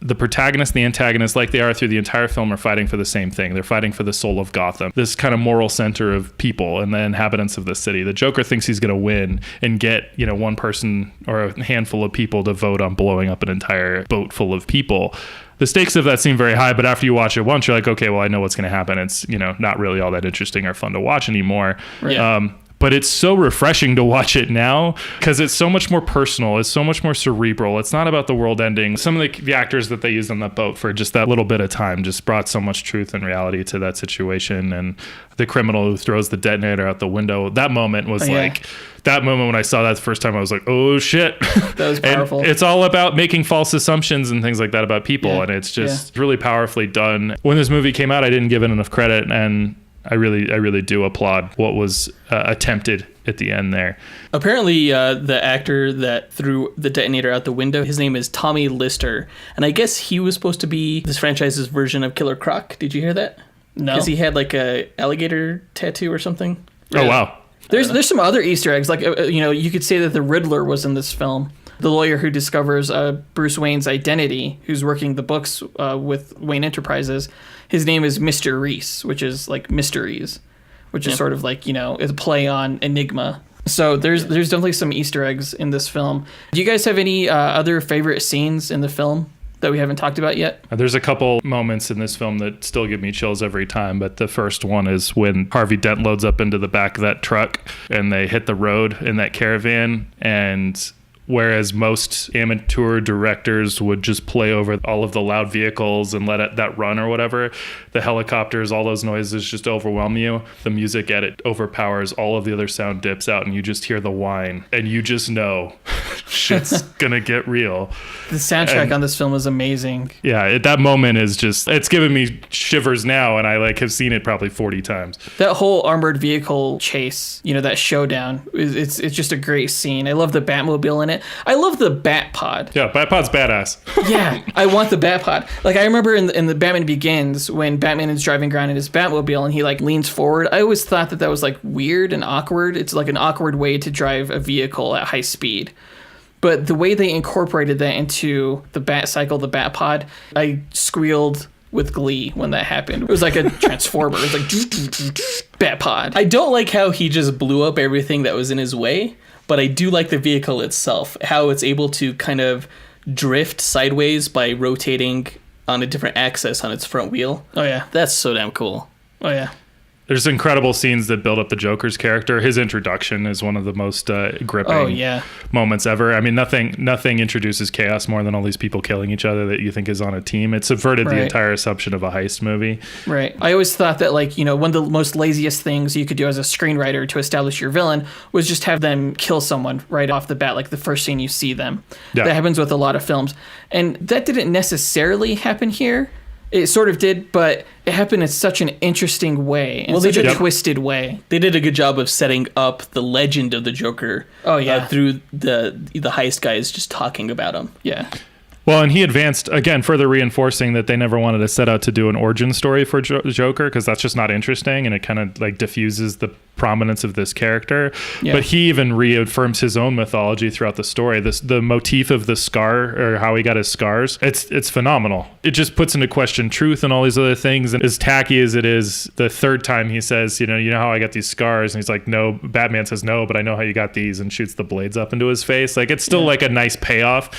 the protagonist and the antagonist, like they are through the entire film, are fighting for the same thing. They're fighting for the soul of Gotham, this kind of moral center of people and the inhabitants of the city. The Joker thinks he's going to win and get, one person or a handful of people to vote on blowing up an entire boat full of people. The stakes of that seem very high, but after you watch it once, you're like, okay, well, I know what's going to happen. It's, not really all that interesting or fun to watch anymore. Right. But it's so refreshing to watch it now because it's so much more personal. It's so much more cerebral. It's not about the world ending. Some of the actors that they used on that boat for just that little bit of time just brought so much truth and reality to that situation. And the criminal who throws the detonator out the window, that moment was that moment when I saw that the first time, I was like, oh shit. That was powerful. And it's all about making false assumptions and things like that about people. Yeah. And it's just really powerfully done. When this movie came out, I didn't give it enough credit, and I really do applaud what was attempted at the end there. Apparently, the actor that threw the detonator out the window, his name is Tommy Lister. And I guess he was supposed to be this franchise's version of Killer Croc. Did you hear that? No. Because he had like a alligator tattoo or something. Oh, wow. There's some other Easter eggs. Like, you could say that the Riddler was in this film. The lawyer who discovers Bruce Wayne's identity, who's working the books with Wayne Enterprises, his name is Mr. Reese, which is like mysteries, which is sort of like, is a play on Enigma. So there's definitely some Easter eggs in this film. Do you guys have any other favorite scenes in the film that we haven't talked about yet? There's a couple moments in this film that still give me chills every time, but the first one is when Harvey Dent loads up into the back of that truck and they hit the road in that caravan, and whereas most amateur directors would just play over all of the loud vehicles and let that run or whatever, the helicopters, all those noises just overwhelm you. The music at it overpowers all of the other sound dips out, and you just hear the whine, and you just know shit's gonna get real. The soundtrack on this film is amazing. Yeah, that moment is just, it's giving me shivers now, and I have seen it probably 40 times. That whole armored vehicle chase, that showdown, it's just a great scene. I love the Batmobile in it. I love the Batpod. Yeah, Batpod's badass. Yeah, I want the Batpod. Like, I remember in the Batman Begins, when Batman is driving around in his Batmobile and he leans forward, I always thought that was weird and awkward. It's like an awkward way to drive a vehicle at high speed. But the way they incorporated that into the Bat Cycle, the Bat Pod, I squealed with glee when that happened. It was like a transformer. It was like Bat Pod. I don't like how he just blew up everything that was in his way, but I do like the vehicle itself, how it's able to kind of drift sideways by rotating on a different axis on its front wheel. Oh, yeah. That's so damn cool. Oh, yeah. There's incredible scenes that build up the Joker's character. His introduction is one of the most gripping moments ever. I mean, nothing introduces chaos more than all these people killing each other that you think is on a team. It subverted the entire assumption of a heist movie. Right. I always thought that, like, you know, one of the most laziest things you could do as a screenwriter to establish your villain was just have them kill someone right off the bat, like the first scene you see them. Yeah. That happens with a lot of films. And that didn't necessarily happen here. It sort of did, but it happened in such an interesting way, in such a twisted way. They did a good job of setting up the legend of the Joker. Oh, yeah. Through the heist guys just talking about him. Yeah. Well, and he advanced, again, further reinforcing that they never wanted to set out to do an origin story for Joker, because that's just not interesting, and it kind of like diffuses the prominence of this character. Yeah. But he even reaffirms his own mythology throughout the story. The motif of the scar, or how he got his scars, it's phenomenal. It just puts into question truth and all these other things. And as tacky as it is, the third time he says, you know how I got these scars? And he's like, no. Batman says, no, but I know how you got these, and shoots the blades up into his face. Like, it's still like a nice payoff.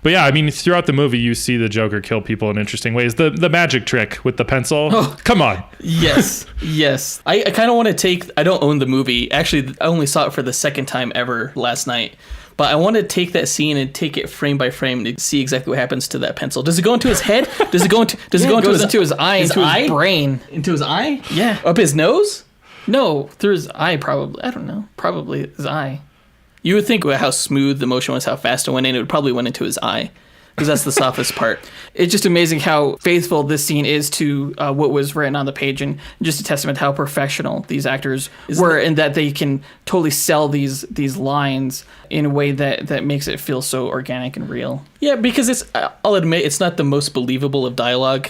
But yeah, I mean, throughout the movie, you see the Joker kill people in interesting ways. The magic trick with the pencil. Oh, come on. Yes. Yes. I kind of want to I don't own the movie. Actually, I only saw it for the second time ever last night. But I want to take that scene and take it frame by frame to see exactly what happens to that pencil. Does it go into his head? Does it go into his eye, into his brain? Into his eye? Yeah. Up his nose? No, through his eye, probably. I don't know. Probably his eye. You would think how smooth the motion was, how fast it went in, it would probably went into his eye, because that's the softest part. It's just amazing how faithful this scene is to what was written on the page, and just a testament to how professional these actors were, and that they can totally sell these lines in a way that makes it feel so organic and real. Yeah, because I'll admit, it's not the most believable of dialogue.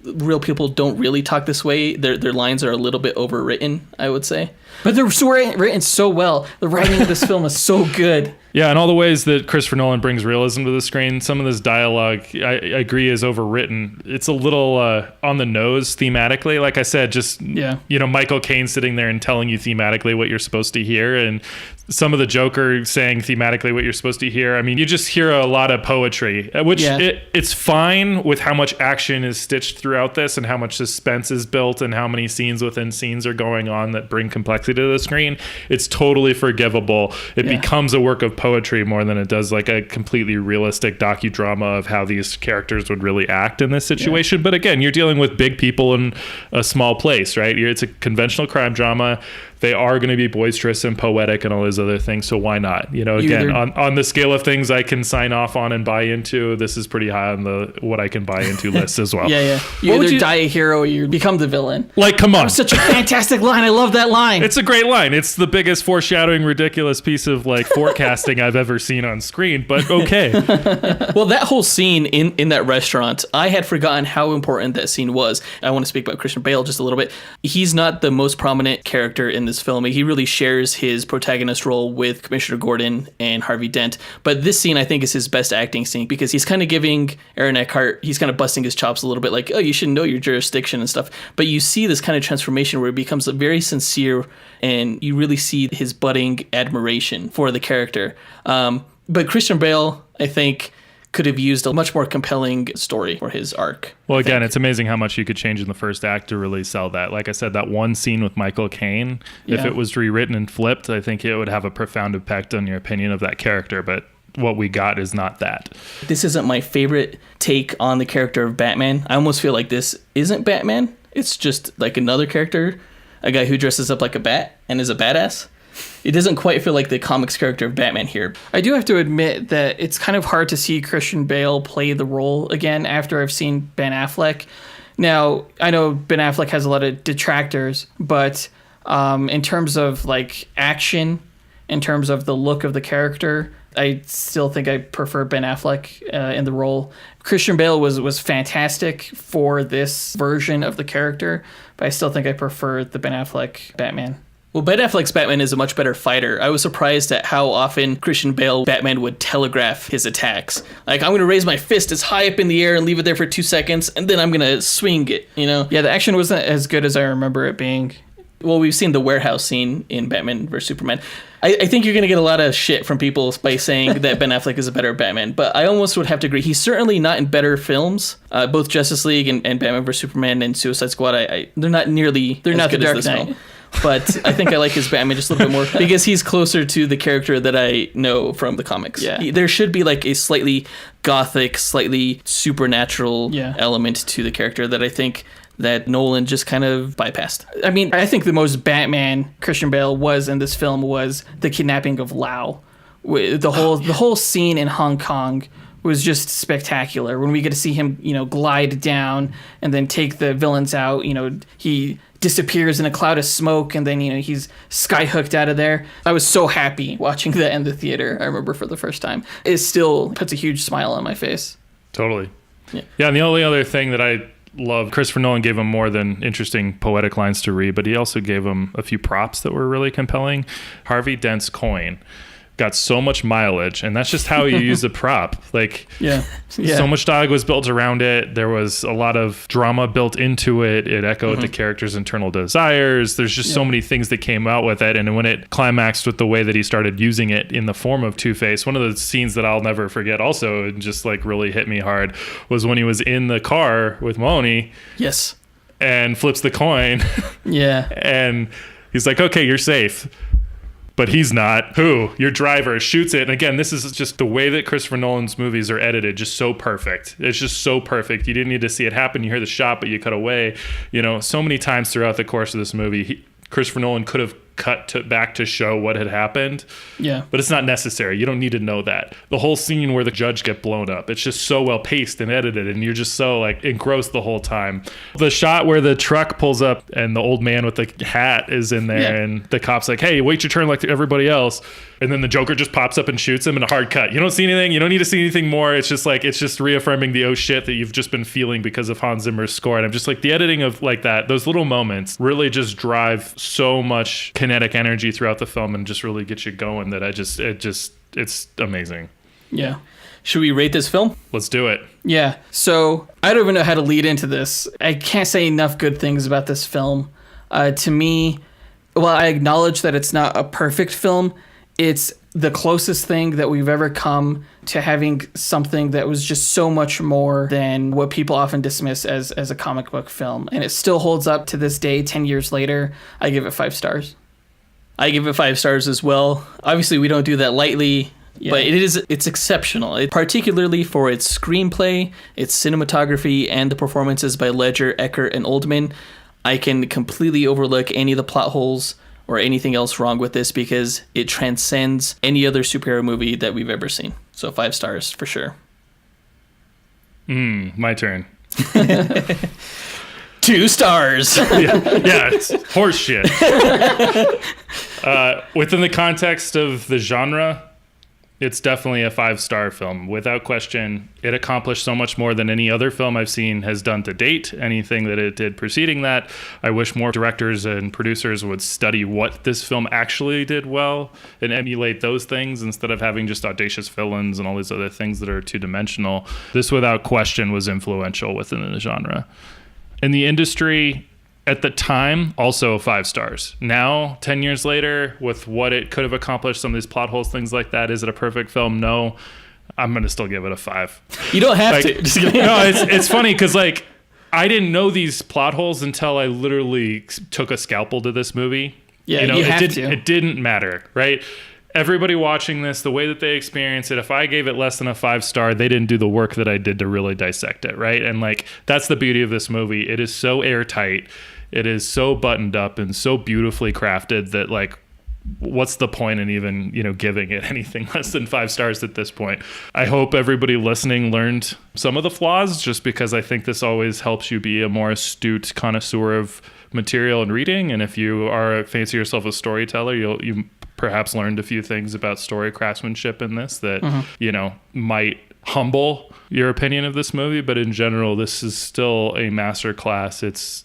Real people don't really talk this way. Their lines are a little bit overwritten, I would say. But they're written so well. The writing of this film is so good. Yeah, and all the ways that Christopher Nolan brings realism to the screen, some of this dialogue, I agree, is overwritten. It's a little on the nose thematically. Like I said, just, Michael Caine sitting there and telling you thematically what you're supposed to hear, and some of the Joker saying thematically what you're supposed to hear. I mean, you just hear a lot of poetry, which it's fine with how much action is stitched throughout this and how much suspense is built and how many scenes within scenes are going on that bring complexity to the screen. It's totally forgivable. It becomes a work of poetry more than it does like a completely realistic docudrama of how these characters would really act in this situation. But again, you're dealing with big people in a small place, right? It's a conventional crime drama. They are going to be boisterous and poetic and all those other things. So why not? Again, on the scale of things I can sign off on and buy into, this is pretty high on the what I can buy into list as well. You either die a hero or you become the villain. Like, come on. That was such a fantastic line. I love that line. It's a great line. It's the biggest foreshadowing, ridiculous piece of like forecasting I've ever seen on screen, but okay. Well, that whole scene in that restaurant, I had forgotten how important that scene was. I want to speak about Christian Bale just a little bit. He's not the most prominent character in this film. He really shares his protagonist role with Commissioner Gordon and Harvey Dent. But this scene, I think, is his best acting scene, because he's kind of giving Aaron Eckhart, he's kind of busting his chops a little bit, like, oh, you should know your jurisdiction and stuff. But you see this kind of transformation where he becomes very sincere, and you really see his budding admiration for the character. But Christian Bale, I think, could have used a much more compelling story for his arc. Well, again, it's amazing how much you could change in the first act to really sell that. Like I said, that one scene with Michael Caine, if it was rewritten and flipped, I think it would have a profound impact on your opinion of that character. But what we got is not that. This isn't my favorite take on the character of Batman. I almost feel like this isn't Batman. It's just like another character, a guy who dresses up like a bat and is a badass. It doesn't quite feel like the comics character of Batman here. I do have to admit that it's kind of hard to see Christian Bale play the role again after I've seen Ben Affleck. Now, I know Ben Affleck has a lot of detractors, but in terms of like action, in terms of the look of the character, I still think I prefer Ben Affleck in the role. Christian Bale was fantastic for this version of the character, but I still think I prefer the Ben Affleck Batman. Well, Ben Affleck's Batman is a much better fighter. I was surprised at how often Christian Bale Batman would telegraph his attacks. Like, I'm going to raise my fist as high up in the air and leave it there for 2 seconds, and then I'm going to swing it, you know? Yeah, the action wasn't as good as I remember it being. Well, we've seen the warehouse scene in Batman vs. Superman. I think you're going to get a lot of shit from people by saying that Ben Affleck is a better Batman, but I almost would have to agree. He's certainly not in better films. Both Justice League and Batman vs. Superman and Suicide Squad, they're not nearly They're as not good the as Dark this Knight. film. But I think I like his Batman just a little bit more because he's closer to the character that I know from the comics. Yeah. There should be like a slightly gothic, slightly supernatural Yeah. element to the character that I think that Nolan just kind of bypassed. I mean, I think the most Batman Christian Bale was in this film was the kidnapping of Lau. The whole scene in Hong Kong was just spectacular. When we get to see him, glide down and then take the villains out, he disappears in a cloud of smoke and then, he's skyhooked out of there. I was so happy watching that in the theater, I remember, for the first time. It still puts a huge smile on my face. Totally. Yeah. And the only other thing that I love, Christopher Nolan gave him more than interesting poetic lines to read, but he also gave him a few props that were really compelling. Harvey Dent's coin got so much mileage, and that's just how you use a prop. Like, so much dialogue was built around it. There was a lot of drama built into it. It echoed the character's internal desires. There's just so many things that came out with it. And when it climaxed with the way that he started using it in the form of Two-Face, one of the scenes that I'll never forget also, and just like really hit me hard, was when he was in the car with Mahoney. Yes. And flips the coin. Yeah. And he's like, okay, you're safe. But he's not. Who? Your driver shoots it. And again, this is just the way that Christopher Nolan's movies are edited, just so perfect. It's just so perfect. You didn't need to see it happen. You hear the shot, but you cut away. So many times throughout the course of this movie, Christopher Nolan could have cut back to show what had happened. Yeah. But it's not necessary. You don't need to know that. The whole scene where the judge get blown up, it's just so well paced and edited, and you're just so like engrossed the whole time. The shot where the truck pulls up and the old man with the hat is in there, and the cop's like, hey, wait your turn like everybody else. And then the Joker just pops up and shoots him in a hard cut. You don't see anything. You don't need to see anything more. It's just reaffirming the oh shit that you've just been feeling because of Hans Zimmer's score. And I'm just like, the editing of like that, those little moments really just drive so much kinetic energy throughout the film and just really get you going that it's amazing. Yeah. Should we rate this film? Let's do it. Yeah. So I don't even know how to lead into this. I can't say enough good things about this film. To me, while I acknowledge that it's not a perfect film, it's the closest thing that we've ever come to having something that was just so much more than what people often dismiss as a comic book film. And it still holds up to this day, 10 years later. I give it 5 stars. I give it 5 stars as well. Obviously, we don't do that lightly, but it's exceptional, particularly for its screenplay, its cinematography, and the performances by Ledger, Eckert, and Oldman. I can completely overlook any of the plot holes or anything else wrong with this because it transcends any other superhero movie that we've ever seen. So 5 stars for sure. My turn. 2 stars. yeah, it's horse shit. Within the context of the genre, it's definitely a 5-star film. Without question, it accomplished so much more than any other film I've seen has done to date. Anything that it did preceding that, I wish more directors and producers would study what this film actually did well and emulate those things instead of having just audacious villains and all these other things that are two-dimensional. This, without question, was influential within the genre. In the industry, at the time, also 5 stars. Now, 10 years later, with what it could have accomplished, some of these plot holes, things like that, is it a perfect film? No. I'm going to still give it a 5. You don't have to. Just kidding. No, it's funny because, like, I didn't know these plot holes until I literally took a scalpel to this movie. Yeah, you have to. It didn't matter, right? Everybody watching this, the way that they experience it, if I gave it less than a 5-star, they didn't do the work that I did to really dissect it, right? And like, that's the beauty of this movie. It is so airtight. It is so buttoned up and so beautifully crafted that, like, what's the point in even, giving it anything less than 5 stars at this point? I hope everybody listening learned some of the flaws, just because I think this always helps you be a more astute connoisseur of material and reading. And if you fancy yourself a storyteller, you perhaps learned a few things about story craftsmanship in this that, might humble your opinion of this movie. But in general, this is still a masterclass. It's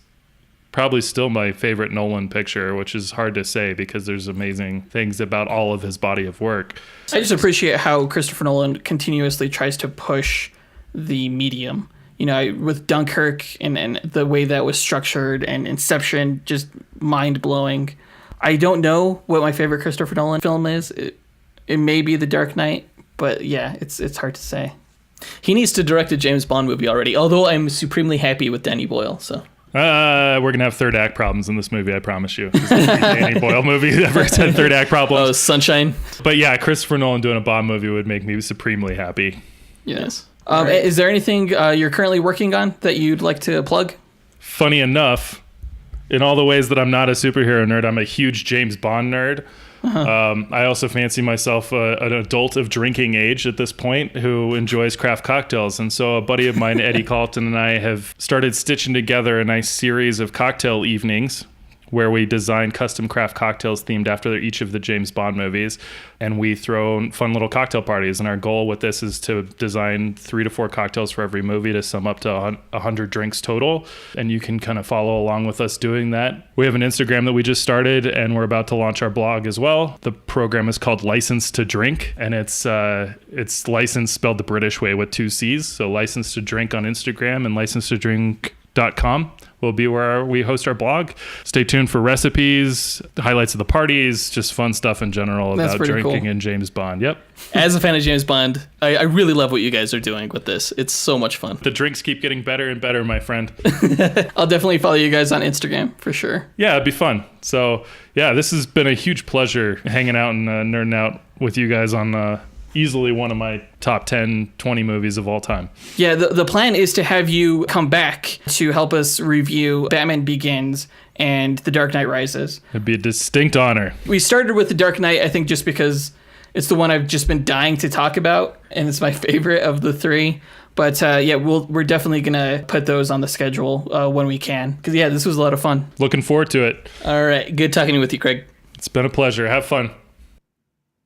probably still my favorite Nolan picture, which is hard to say because there's amazing things about all of his body of work. I just appreciate how Christopher Nolan continuously tries to push the medium. With Dunkirk and the way that was structured, and Inception, just mind-blowing. I don't know what my favorite Christopher Nolan film is. It may be The Dark Knight, but yeah, it's hard to say. He needs to direct a James Bond movie already, although I'm supremely happy with Danny Boyle, so... We're going to have third act problems in this movie, I promise you. This is the Danny Boyle movie that ever had third act problems. Oh, Sunshine. But yeah, Christopher Nolan doing a Bond movie would make me supremely happy. Yes. Is there anything you're currently working on that you'd like to plug? Funny enough, in all the ways that I'm not a superhero nerd, I'm a huge James Bond nerd. I also fancy myself an adult of drinking age at this point who enjoys craft cocktails. And so a buddy of mine, Eddie Calton, and I have started stitching together a nice series of cocktail evenings where we design custom craft cocktails themed after each of the James Bond movies. And we throw fun little cocktail parties. And our goal with this is to design 3 to 4 cocktails for every movie to sum up to 100 drinks total. And you can kind of follow along with us doing that. We have an Instagram that we just started, and we're about to launch our blog as well. The program is called License to Drink, and it's license spelled the British way with 2 C's. So License to Drink on Instagram and licensetodrink.com will be where we host our blog. Stay tuned for recipes, highlights of the parties, just fun stuff in general about drinking cool. and James Bond. Yep. As a fan of James Bond, I really love what you guys are doing with this. It's so much fun. The drinks keep getting better and better, my friend. I'll definitely follow you guys on Instagram for sure. Yeah, it'd be fun. So yeah, this has been a huge pleasure hanging out and nerding out with you guys on easily one of my top 10, 20 movies of all time. Yeah, the plan is to have you come back to help us review Batman Begins and The Dark Knight Rises. It'd be a distinct honor. We started with The Dark Knight, I think, just because it's the one I've just been dying to talk about, and it's my favorite of the 3. But yeah, we're definitely going to put those on the schedule when we can. Because yeah, this was a lot of fun. Looking forward to it. All right, good talking with you, Craig. It's been a pleasure. Have fun.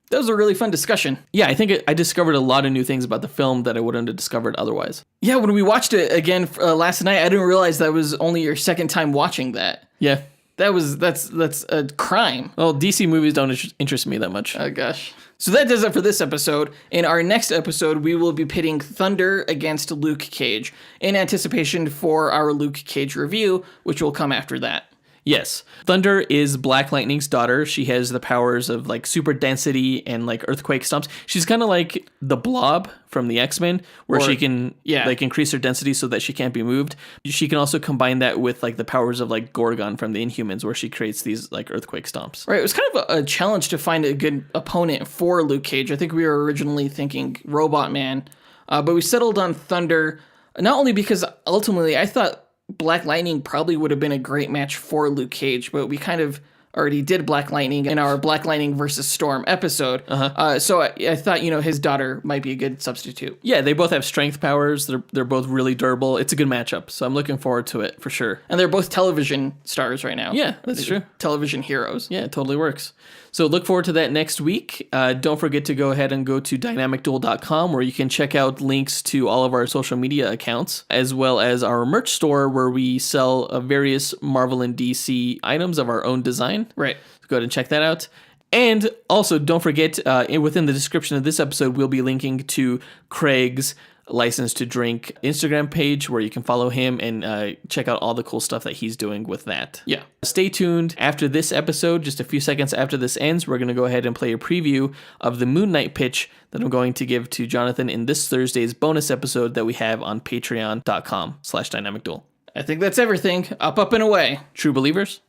That was a really fun discussion. Yeah, I think I discovered a lot of new things about the film that I wouldn't have discovered otherwise. Yeah, when we watched it again last night, I didn't realize that was only your second time watching that. Yeah. That's a crime. Well, DC movies don't interest me that much. Oh, gosh. So that does it for this episode. In our next episode, we will be pitting Thunder against Luke Cage in anticipation for our Luke Cage review, which will come after that. Yes. Thunder is Black Lightning's daughter. She has the powers of like super density and like earthquake stomps. She's kind of like the Blob from the X-Men, where she can like increase her density so that she can't be moved. She can also combine that with like the powers of like Gorgon from the Inhumans, where she creates these like earthquake stomps. Right. It was kind of a challenge to find a good opponent for Luke Cage. I think we were originally thinking Robot Man, but we settled on Thunder, not only because ultimately I thought Black Lightning probably would have been a great match for Luke Cage, but we kind of already did Black Lightning in our Black Lightning versus Storm episode. So I thought, his daughter might be a good substitute. Yeah, they both have strength powers. They're both really durable. It's a good matchup, so I'm looking forward to it for sure. And they're both television stars right now. Yeah, that's true. Television heroes. Yeah, it totally works. So look forward to that next week. Don't forget to go ahead and go to dynamicduel.com, where you can check out links to all of our social media accounts, as well as our merch store where we sell various Marvel and DC items of our own design. Right. So go ahead and check that out. And also, don't forget, within the description of this episode, we'll be linking to Craig's License to Drink Instagram page, where you can follow him and check out all the cool stuff that he's doing with that. Yeah. Stay tuned. After this episode, just a few seconds after this ends, we're going to go ahead and play a preview of the Moon Knight pitch that I'm going to give to Jonathan in this Thursday's bonus episode that we have on patreon.com/dynamicduel. I think that's everything. Up, and away. True believers?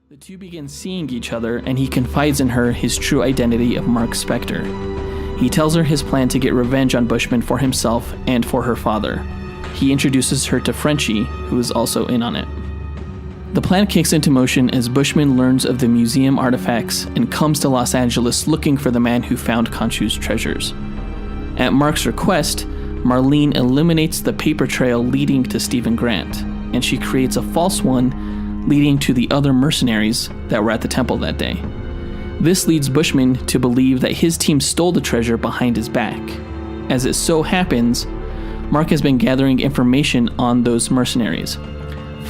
The two begin seeing each other, and he confides in her his true identity of Mark Spector. He tells her his plan to get revenge on Bushman for himself and for her father. He introduces her to Frenchie, who is also in on it. The plan kicks into motion as Bushman learns of the museum artifacts and comes to Los Angeles looking for the man who found Khonshu's treasures. At Mark's request, Marlene eliminates the paper trail leading to Stephen Grant, and she creates a false one leading to the other mercenaries that were at the temple that day. This leads Bushman to believe that his team stole the treasure behind his back. As it so happens, Mark has been gathering information on those mercenaries.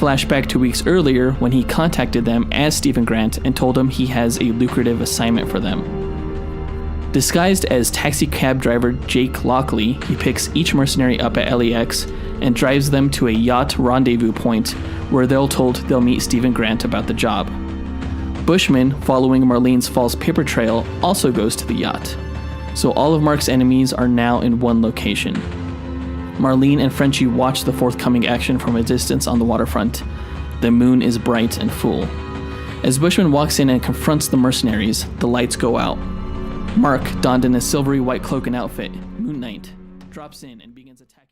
Flashback 2 weeks earlier when he contacted them as Stephen Grant and told them he has a lucrative assignment for them. Disguised as taxi cab driver Jake Lockley, he picks each mercenary up at LAX and drives them to a yacht rendezvous point where they're told they'll meet Stephen Grant about the job. Bushman, following Marlene's false paper trail, also goes to the yacht. So all of Mark's enemies are now in one location. Marlene and Frenchie watch the forthcoming action from a distance on the waterfront. The moon is bright and full. As Bushman walks in and confronts the mercenaries, the lights go out. Mark, donned in a silvery white cloak and outfit, Moon Knight, drops in and begins attacking.